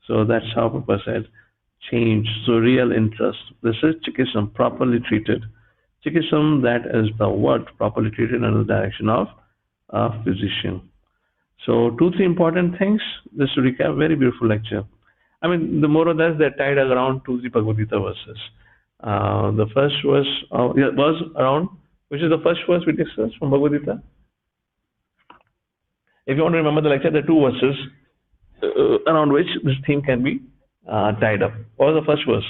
So that's how Prabhupada said, change. So real interest. This is Chikisam, properly treated. Chikisam, that is the word, properly treated under the direction of a physician. So 2-3 important things. Just to recap, very beautiful lecture. I mean, the more or less they're tied around 2-3 Bhagavad Gita verses. The first verse was around, which is the first verse we discussed from Bhagavad Gita? If you want to remember the lecture, there are 2 verses around which this theme can be tied up. What was the first verse?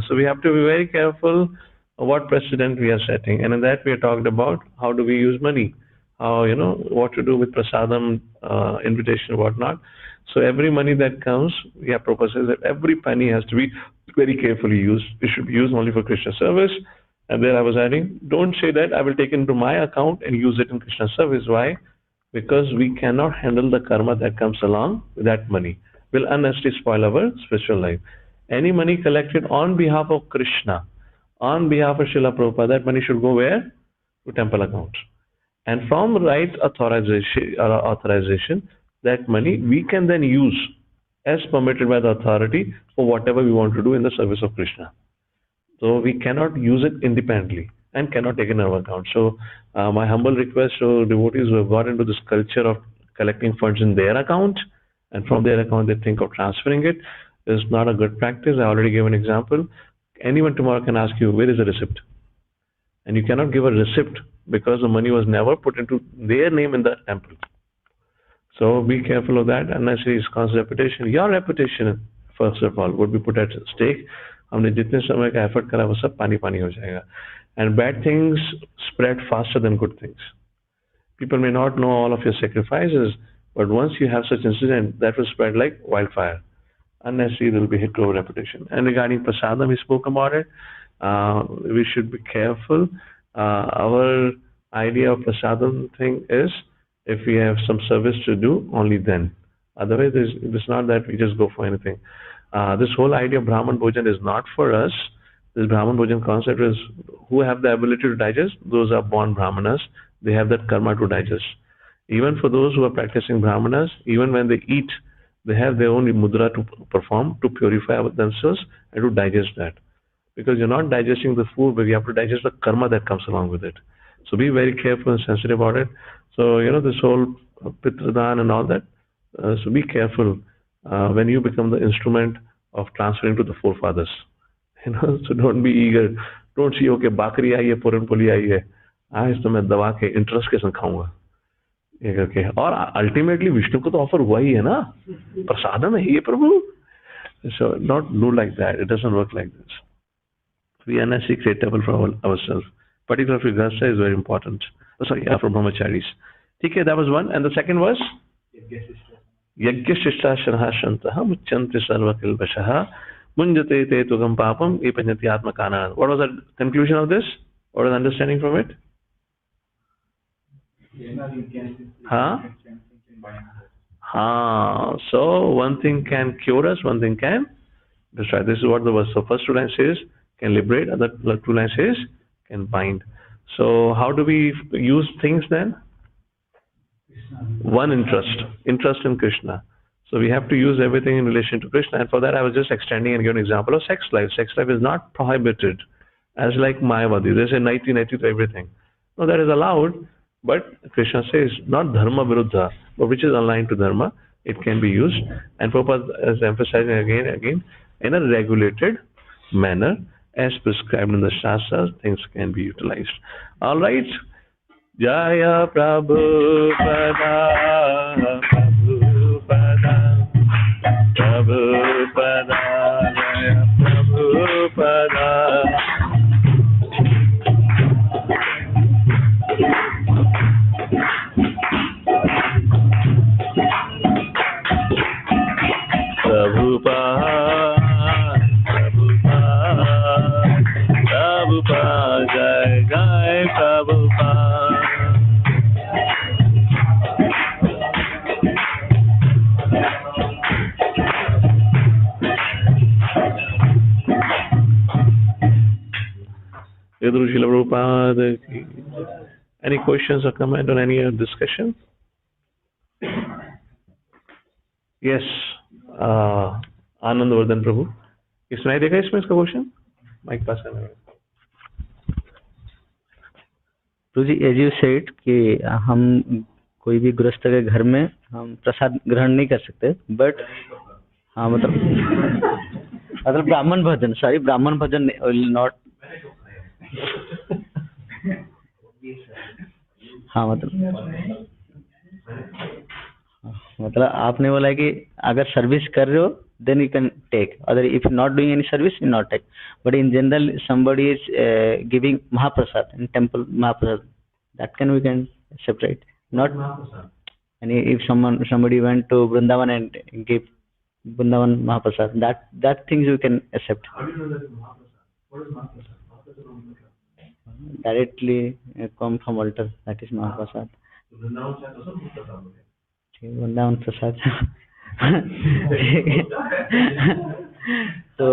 So we have to be very careful what precedent we are setting, and in that we are talked about how do we use money, how what to do with prasadam, invitation, whatnot. So every money that comes, we have purposes that every penny has to be very carefully used. It should be used only for Krishna service. And there I was adding, don't say that I will take it into my account and use it in Krishna service. Why? Because we cannot handle the karma that comes along with that money. Will unnecessarily spoil our spiritual life. Any money collected on behalf of Krishna, on behalf of Srila Prabhupada, that money should go where? To temple account. And from right authorization, that money we can then use as permitted by the authority for whatever we want to do in the service of Krishna. So we cannot use it independently and cannot take it in our account. So my humble request to devotees who have got into this culture of collecting funds in their account, and from their account they think of transferring it, is not a good practice. I already gave an example. Anyone tomorrow can ask you, where is the receipt? And you cannot give a receipt because the money was never put into their name in the temple. So be careful of that. Unnecessary ISKCON's reputation, your reputation first of all would be put at stake. हमने जितने समय का effort करा वो सब पानी पानी हो जाएगा. And bad things spread faster than good things. People may not know all of your sacrifices, but once you have such incident, that will spread like wildfire. Unnecessarily there will be hit to our reputation. And regarding prasadam, we spoke about it. We should be careful. Our idea of prasadam thing is, if we have some service to do, only then. Otherwise, it's not that we just go for anything. This whole idea of Brahman Bhojan is not for us. This Brahman Bhojan concept is who have the ability to digest, those are born Brahmanas. They have that karma to digest. Even for those who are practicing Brahmanas, even when they eat, they have their own mudra to perform, to purify themselves and to digest that. Because you're not digesting the food, but you have to digest the karma that comes along with it. So be very careful and sensitive about it. So, this whole Pitradan and all that, so be careful when you become the instrument of transferring to the forefathers. So don't be eager. Don't see, okay, bakri aayi hai, puran puli aayi hai. आज तो मैं दबा के interest के संग खाऊंगा ये करके. और अल्टीमेटली विष्णु को तो ऑफर हुआ ही है ना, प्रसादम है ये प्रभु. So not do like that. It doesn't work like this. We are not creatable for ourselves. Particularly for Grahastha is very important. Sorry, for brahmacharis. Okay, that was one. And the second was? Yajna Shantaha Muchanti Sarva Kilbashaha Munjate Te Tugam Papam Epanyati Atma Kana. What was the conclusion of this? What was the understanding from it? So one thing can cure us, one thing can destroy. This is what the verse. So first 2 lines says can liberate, other 2 lines says can bind. So how do we use things then? One interest in Krishna. So we have to use everything in relation to Krishna. And for that I was just extending and giving an example of sex life. Sex life is not prohibited as like Mayavadi. They say 90 to everything. No, that is allowed. But Krishna says not dharma viruddha, but which is aligned to dharma, it can be used. And Prabhupada is emphasizing again, in a regulated manner, as prescribed in the Shastras, things can be utilized. All right. Jaya Prabhupada, Prabhupada, Prabhupada, Jaya Prabhupada. Prabhupada, Prabhupada, Prabhupada, Jai Jai Prabhupada. Yadru Srila Prabhupada ki. Any questions or comment on any discussion? Yes, Anand Vardhan Prabhu. ये सुनाई देगा इसमें इसका question? Mic पास करना है. प्रभु जी, as you said कि हम कोई भी गृहस्थ के घर में हम प्रसाद ग्रहण नहीं कर सकते, बट हाँ मतलब ब्राह्मण भोजन, सॉरी ब्राह्मण भोजन नॉट. हाँ मतलब आपने बोला कि अगर सर्विस कर रहे हो then you can take, other if not doing any service you not take, but in general somebody is giving mahaprasad in temple, mahaprasad, that we can separate, not and if somebody went to Vrindavan and give Vrindavan mahaprasad, that things you can accept. How do you know that is mahaprasad? What is mahaprasad? Mahaprasad Directly come from altar, that is mahaprasad. Vrindavan prasad. So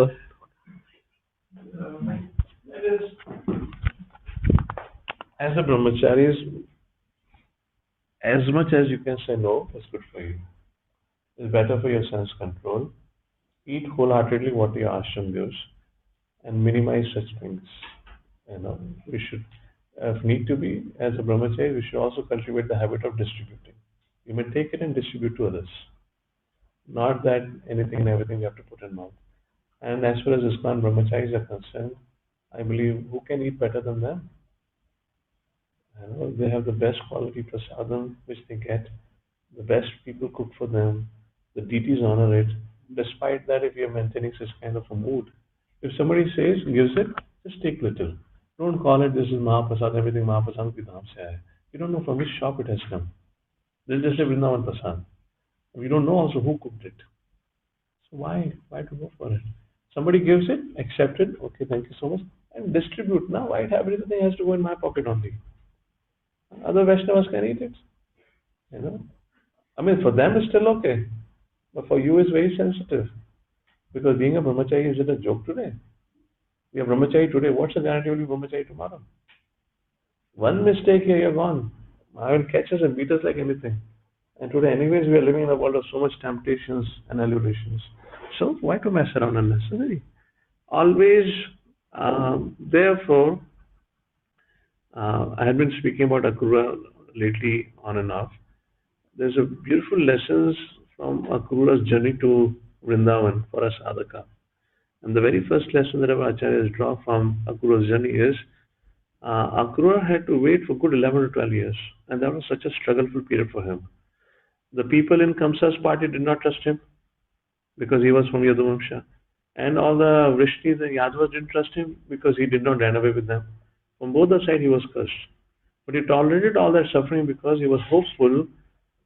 as a brahmacharis, as much as you can say no is good for you. It's better for your sense control. Eat wholeheartedly what your ashram gives and minimize such things. We should, if need to be, as a brahmachari, we should also cultivate the habit of distributing. You may take it and distribute to others. Not that anything and everything you have to put in mouth. And as far as ISKCON brahmacharis are concerned, I believe who can eat better than them? They have the best quality prasadam which they get. The best people cook for them. The deities honor it. Despite that, if you are maintaining such kind of a mood, if somebody gives it, just take little. Don't call it this is Mahaprasad, everything Mahaprasad ki dhaam se hai. You don't know from which shop it has come. They'll just say Vrindavan Prasad. We don't know also who cooked it. So why to go for it? Somebody gives it, accept it, okay, thank you so much, and distribute. Now why everything has to go in my pocket only? Other Vaishnavas can eat it. I mean, for them it's still okay. But for you it's very sensitive. Because being a brahmachari, is it a joke today? We are brahmachari today, what's the guarantee we'll be brahmachari tomorrow? One mistake here, you're gone. I will catch us and beat us like anything. And today anyways we are living in a world of so much temptations and allurations. So why to mess around unnecessarily? Always, therefore, I had been speaking about Akrura lately on and off. There's a beautiful lessons from Akrura's journey to Vrindavan for a sadhaka. And the very first lesson that our acharyas draw from Akrura's journey is Akrura had to wait for good 11 to 12 years. And that was such a struggleful period for him. The people in Kamsa's party did not trust him because he was from Yaduvamsha. And all the Vrishnis and Yadavas didn't trust him because he did not run away with them. From both the sides he was cursed. But he tolerated all that suffering because he was hopeful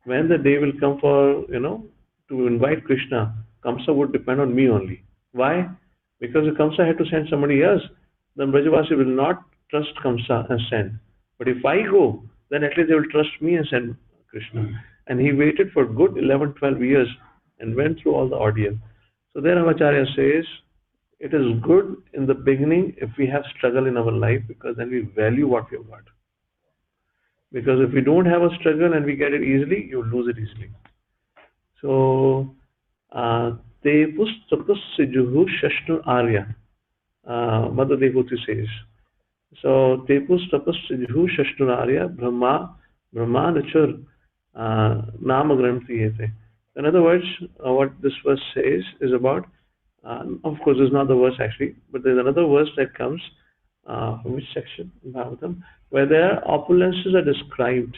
when the day will come for, to invite Krishna, Kamsa would depend on me only. Why? Because if Kamsa had to send somebody else, then Brajavasi will not trust Kamsa and send. But if I go, then at least they will trust me and send Krishna. And he waited for good 11, 12 years and went through all the ordeal. So there Avacharya says, it is good in the beginning if we have struggle in our life because then we value what we have got. Because if we don't have a struggle and we get it easily, you lose it easily. So, te pustapussijuhu shashnu arya. Mother Devoti says. So, te pustapussijuhu shashnu arya brahma nachur nama granthiyete. In other words, what this verse says is about, of course, this is not the verse actually, but there's another verse that comes, from which section in Bhagavatam, where their opulences are described.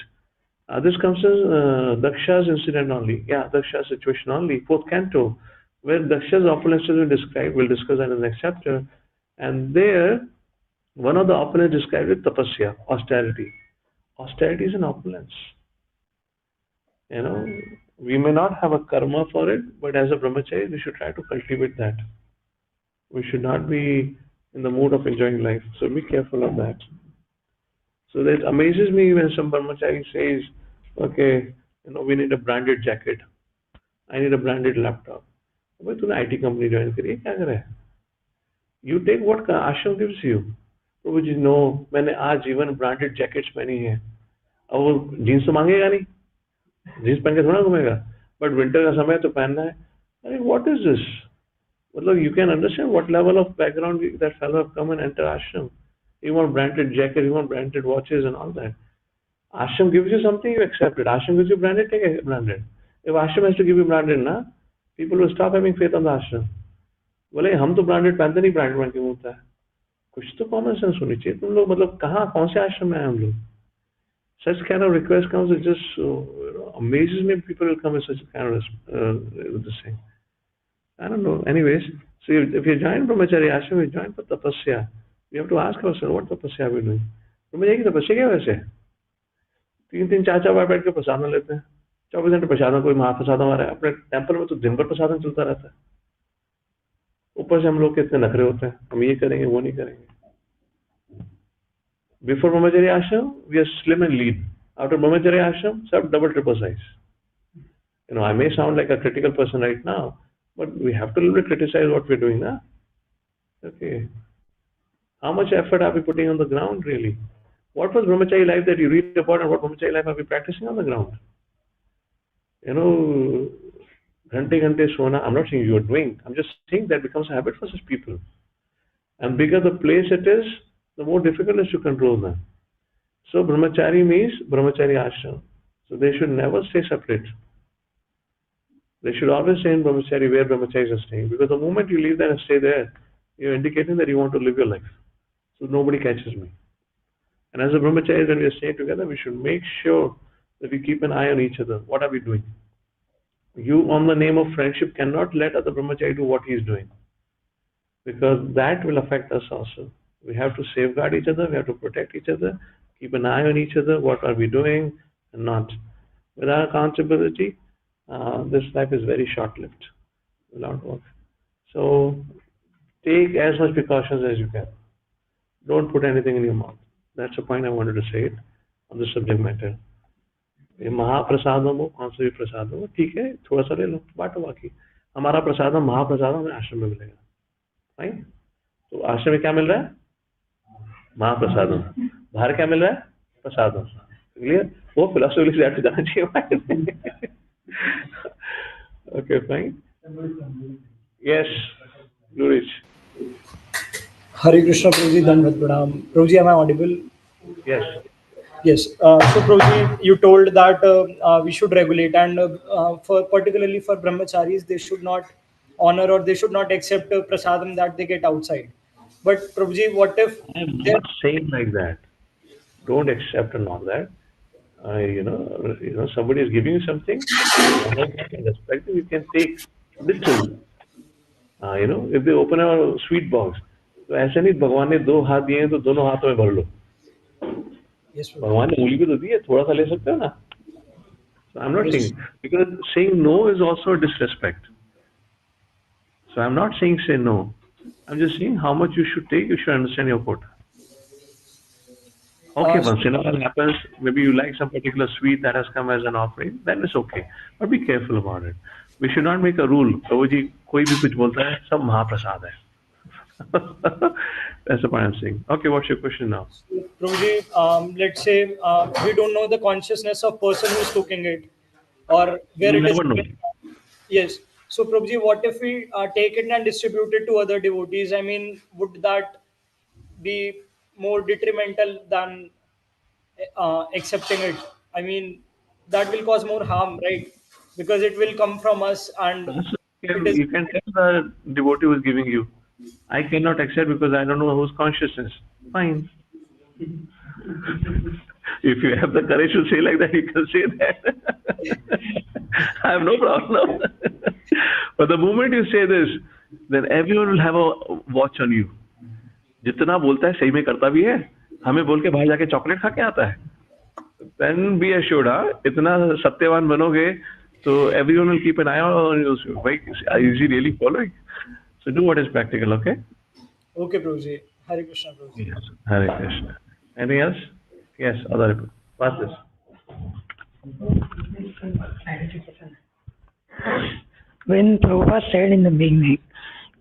This comes as Daksha's incident only. Yeah, Daksha's situation only, 4th canto, where Daksha's opulences are described. We'll discuss that in the next chapter. And there, one of the opulence described is tapasya, austerity. Austerity is an opulence. You know, we may not have a karma for it, but as a brahmachari, we should try to cultivate that. We should not be in the mood of enjoying life. So be careful of that. So that amazes me when some brahmachari says, okay, we need a branded jacket. I need a branded laptop. भाई तूने IT company join करी है, क्या कर रहा है? You take what ashram gives you. Prabhu ji no, मैंने आजीवन ब्रांडेड जैकेट्स पहनी है. अब वो जीन्स तो मांगेगा नहीं, जीन्स पहन के थोड़ा घूमेगा, बट विंटर का समय तो पहनना है. अरे व्हाट इज दिस? मतलब you can understand what level of background that fellow have come and enter ashram. You want branded jacket, you want branded watches and all that. Ashram gives you something, you accept it. Ashram gives you branded, take it branded. If ashram has to give you branded, na, people will stop having faith on the ashram. बोले हम तो branded पहनते नहीं, branded पहन के घूमता है. कुछ तो कॉमन सेंस होनी चाहिए. तुम लोग मतलब कहाँ कौन से आश्रम में आए हम लोग? Such kind of request comes, it just amazes me. People will come with such kind of this thing. I don't know. Anyways, so if you join brahmachari ashram, you join for tapasya. We have to ask ourselves, what tapasya are we doing? brahmachari की तपस्या क्या वैसे? 3-4 बार बैठ के प्रसादन लेते हैं. 24 घंटे प्रसादन, कोई महाप्रसाद हमारा अपने टेम्पल में तो दिन भर प्रसादन चलता रहता है. ऊपर से हम लोग कितने नखरे होते हैं, हम ये करेंगे वो नहीं करेंगे. Before brahmachari ashram, we are slim and lean. After brahmachari ashram, sub double triple size. I may sound like a critical person right now, but we have to a little bit criticize what we're doing, na? Okay. How much effort are we putting on the ground, really? What was brahmachari life that you read about, and what brahmachari life are we practicing on the ground? Ghante sona, I'm not saying you're doing, I'm just saying that becomes a habit for such people. And bigger the place it is, the more difficult it is to control them. So brahmachari means brahmachari ashram. So they should never stay separate. They should always stay in brahmachari where brahmacharis are staying. Because the moment you leave there and stay there, you're indicating that you want to live your life. So nobody catches me. And as a brahmachari, when we are staying together, we should make sure that we keep an eye on each other. What are we doing? You, on the name of friendship, cannot let other brahmachari do what he is doing. Because that will affect us also. We have to safeguard each other, we have to protect each other, keep an eye on each other, what are we doing and not. Without accountability, this life is very short-lived. Will not work. So, take as much precautions as you can. Don't put anything in your mouth. That's the point I wanted to say it on this subject matter. ये महाप्रसादम हो, कौन सा भी प्रसाद हो, ठीक है, थोड़ा सा ले लो, बांटो. बाकी हमारा प्रसादम महाप्रसादम हमें आश्रम में मिलेगा. फाइन. तो आश्रम में क्या मिल रहा है? महाप्रसादम. बाहर क्या मिल रहा है? प्रसादम. क्लियर? वो फिलोसॉफी से जाना चाहिए. Okay, fine. Yes, Luris. Hare Krishna, Prabhuji, Dandavat Pranam. Prabhuji, am I audible? Yes. Yes. So, Prabhuji, you told that we should regulate, and particularly for brahmacharis, they should not honor or they should not accept prasadam that they get outside. But Prabhuji, what if I'm not saying like that. Don't accept and all that. Somebody is giving you something, respect it, you can take little. If they open a sweet box, तो ऐसे नहीं भगवान ने 2 हाथ दिए हैं तो दोनों हाथों में भर लो. भगवान ने उंगली भी तो दी है, थोड़ा सा ले सकते हो ना. So I'm not saying, because saying no is also a disrespect. So I'm not saying say no. I'm just saying how much you should take, you should understand your quota. Okay, once in a while happens, maybe you like some particular sweet that has come as an offering, then it's okay. But be careful about it. We should not make a rule. Prabhu ji, कोई भी कुछ बोलता है, सब महाप्रसाद है. That's the point I'm saying. Okay, what's your question now? Prabhuji, let's say we don't know the consciousness of person who is cooking it, or where You it is. never know. Yes. So, Prabhuji, what if we take it and distribute it to other devotees? I mean, would that be more detrimental than accepting it? I mean, that will cause more harm, right? Because it will come from us, and it is. You can tell the devotee who is giving you. I cannot accept because I don't know whose consciousness. Fine. If you have the courage to say like that, you can say that. I have no problem. But the moment you say this, then everyone will have a watch on you. जितना बोलता है सही में करता भी है, हमें बोल के बाहर जाके चॉकलेट खा के आता है. then be assured, इतना सत्यवान बनोगे, so everyone will keep an eye on you. Like, is he really following? So do what is practical, okay? Okay, Prabhuji. Hare Krishna, Prabhuji. Yes. Hare Krishna. Anything else? Yes, other people. What's this? When Prabhupada said in the beginning,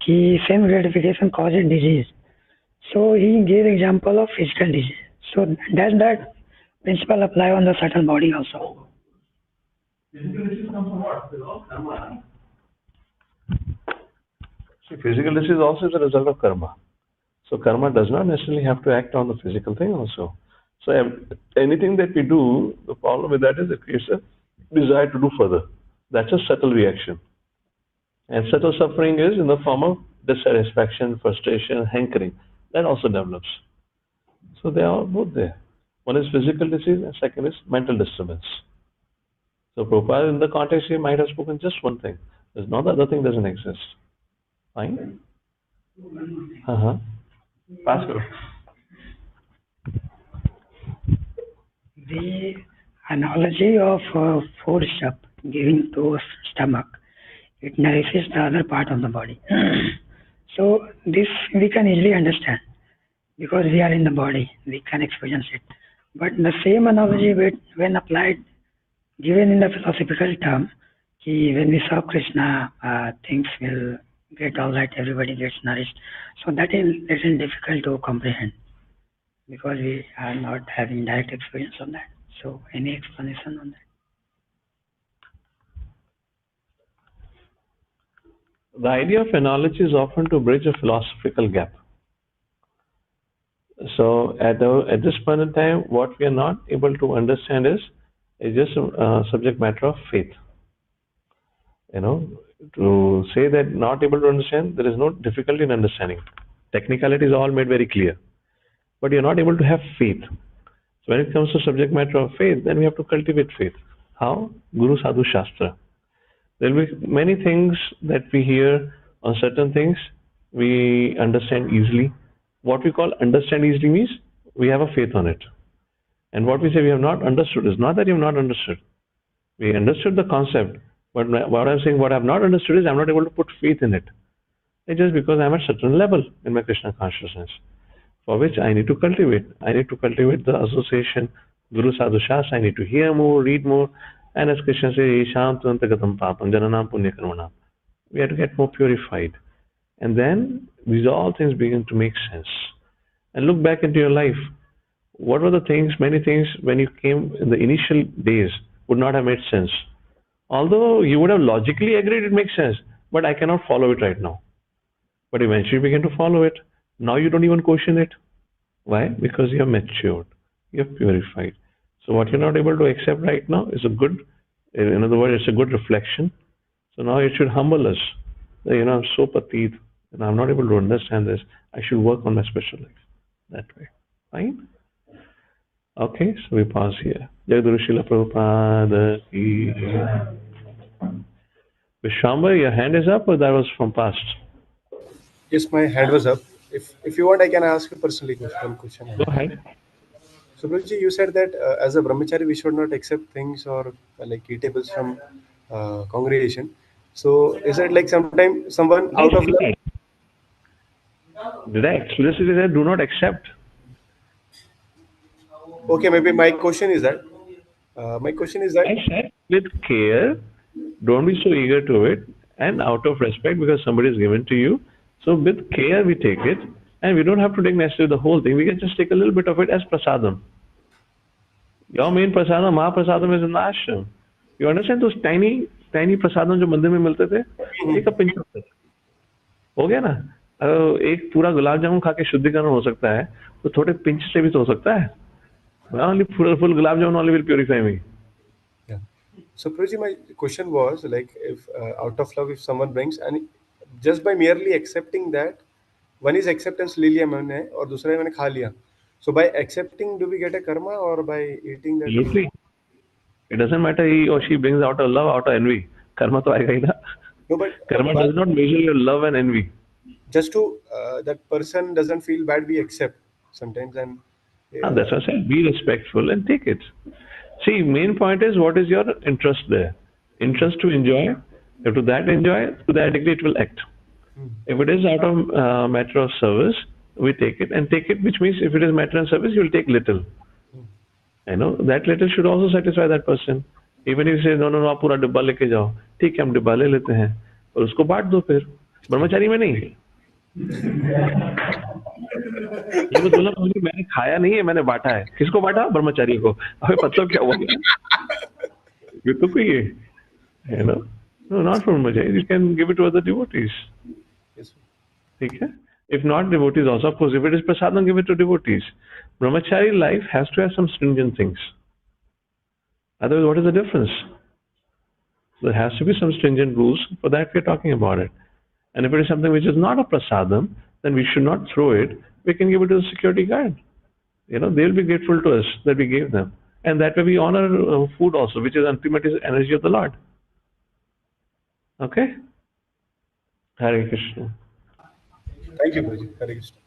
कि same gratification causes disease, so he gave example of physical disease. So does that principle apply on the subtle body also? See, physical disease also is a result of karma. So karma does not necessarily have to act on the physical thing also. So anything that we do, the problem with that is it creates a desire to do further. That's a subtle reaction. And subtle suffering is in the form of dissatisfaction, frustration, hankering. That also develops. So they are both there. One is physical disease and second is mental disturbance. So Prabhupada in the context he might have spoken just one thing. There's not the other thing doesn't exist. Fine? Pass karo. The analogy of food stuff given to stomach, it nourishes the other part of the body. So this we can easily understand because we are in the body, we can experience it. But the same analogy when applied, given in the philosophical term, when we serve Krishna, things will get all right, everybody gets nourished. So that is little difficult to comprehend because we are not having direct experience on that. So any explanation on that? The idea of analogy is often to bridge a philosophical gap. So at this point in time, what we are not able to understand is just a subject matter of faith. To say that not able to understand, there is no difficulty in understanding. Technicality is all made very clear. But you're not able to have faith. So when it comes to subject matter of faith, then we have to cultivate faith. How? Guru Sadhu Shastra. There will be many things that we hear on certain things we understand easily. What we call understand easily means we have a faith on it. And what we say we have not understood is not that you have not understood. We understood the concept, but what I'm saying, what I have not understood is I'm not able to put faith in it. It's just because I'm at a certain level in my Krishna consciousness, for which I need to cultivate. I need to cultivate the association, Guru Sadhu Shastra. I need to hear more, read more. And as Krishna says, Shantam Papam Jananam Punya Karmanam. We have to get more purified. And then these all things begin to make sense. And look back into your life. What were the things, many things, when you came in the initial days would not have made sense. Although you would have logically agreed it makes sense, but I cannot follow it right now. But eventually you begin to follow it. Now you don't even question it. Why? Because you have matured. You have purified. So what you're not able to accept right now is a good, in other words, it's a good reflection. So now it should humble us. I'm so patit, and I'm not able to understand this. I should work on my special life. That way. Fine? Okay, so we pause here. Jai Guru Srila Prabhupada ki. Vishwambar, your hand is up or that was from past? Yes, my hand was up. If you want, I can ask you personally one question. Go ahead. So, Prabhuji, you said that as a brahmachari, we should not accept things or like eatables from congregation. So, is it like sometimes someone out of love? Did I explicitly say do not accept? Okay, maybe my question is that. I said with care, don't be so eager to it, and out of respect because somebody is given to you. So with care we take it, and we don't have to take necessarily the whole thing. We can just take a little bit of it as prasadam. Your main prasadam, Mahaprasadam is in the ashram. You understand those tiny prasadam जो मंदिर में मिलते थे? एक pinch of it. हो गया ना? एक पूरा गुलाब जामुन खा के शुद्धिकरण हो सकता है, तो थोड़े pinch से भी तो हो सकता है. Only full gulab jamun only will purify me. Yeah. So, Prabhuji, my question was like, if out of love, if someone brings, and just by merely accepting that, one is acceptance ले लिया मैंने और दूसरा मैंने खा लिया. So, by accepting, do we get a karma or by eating that? Absolutely. It doesn't matter he or she brings out of love, out of envy. Karma तो आएगा ही ना. No, but karma does not measure your love and envy. Just to that person doesn't feel bad, we accept sometimes and. That's what I said. Be respectful and take it. See, main point is what is your interest there? Interest to enjoy. If to that enjoy, to that degree it will act. If it is out of matter of service, we take it, and take it, which means if it is matter of service, you will take little. You know, that little should also satisfy that person. Even if you say, no, आप पूरा डिब्बा लेके जाओ, ठीक है हम डिब्बा ले लेते हैं, और उसको बांट दो फिर, ब्रह्मचारी में नहीं। ये मत बोला मुझे मैंने खाया नहीं है, मैंने बांटा है। किसको बांटा? ब्रह्मचारी को। अबे मतलब क्या हुआ? ये तो कोई है, you know? No, not for brahmachari. You can give it to other devotees. ठीक है? If not devotees also, of course, if it is prasadam, give it to devotees. Brahmachari life has to have some stringent things. Otherwise, what is the difference? There has to be some stringent rules. For that, we are talking about it. And if it is something which is not a prasadam, then we should not throw it. We can give it to the security guard. You know, they will be grateful to us that we gave them. And that way we honor food also, which is ultimately the energy of the Lord. Okay? Hare Krishna. Thank you, Prabhuji. Hare Krishna.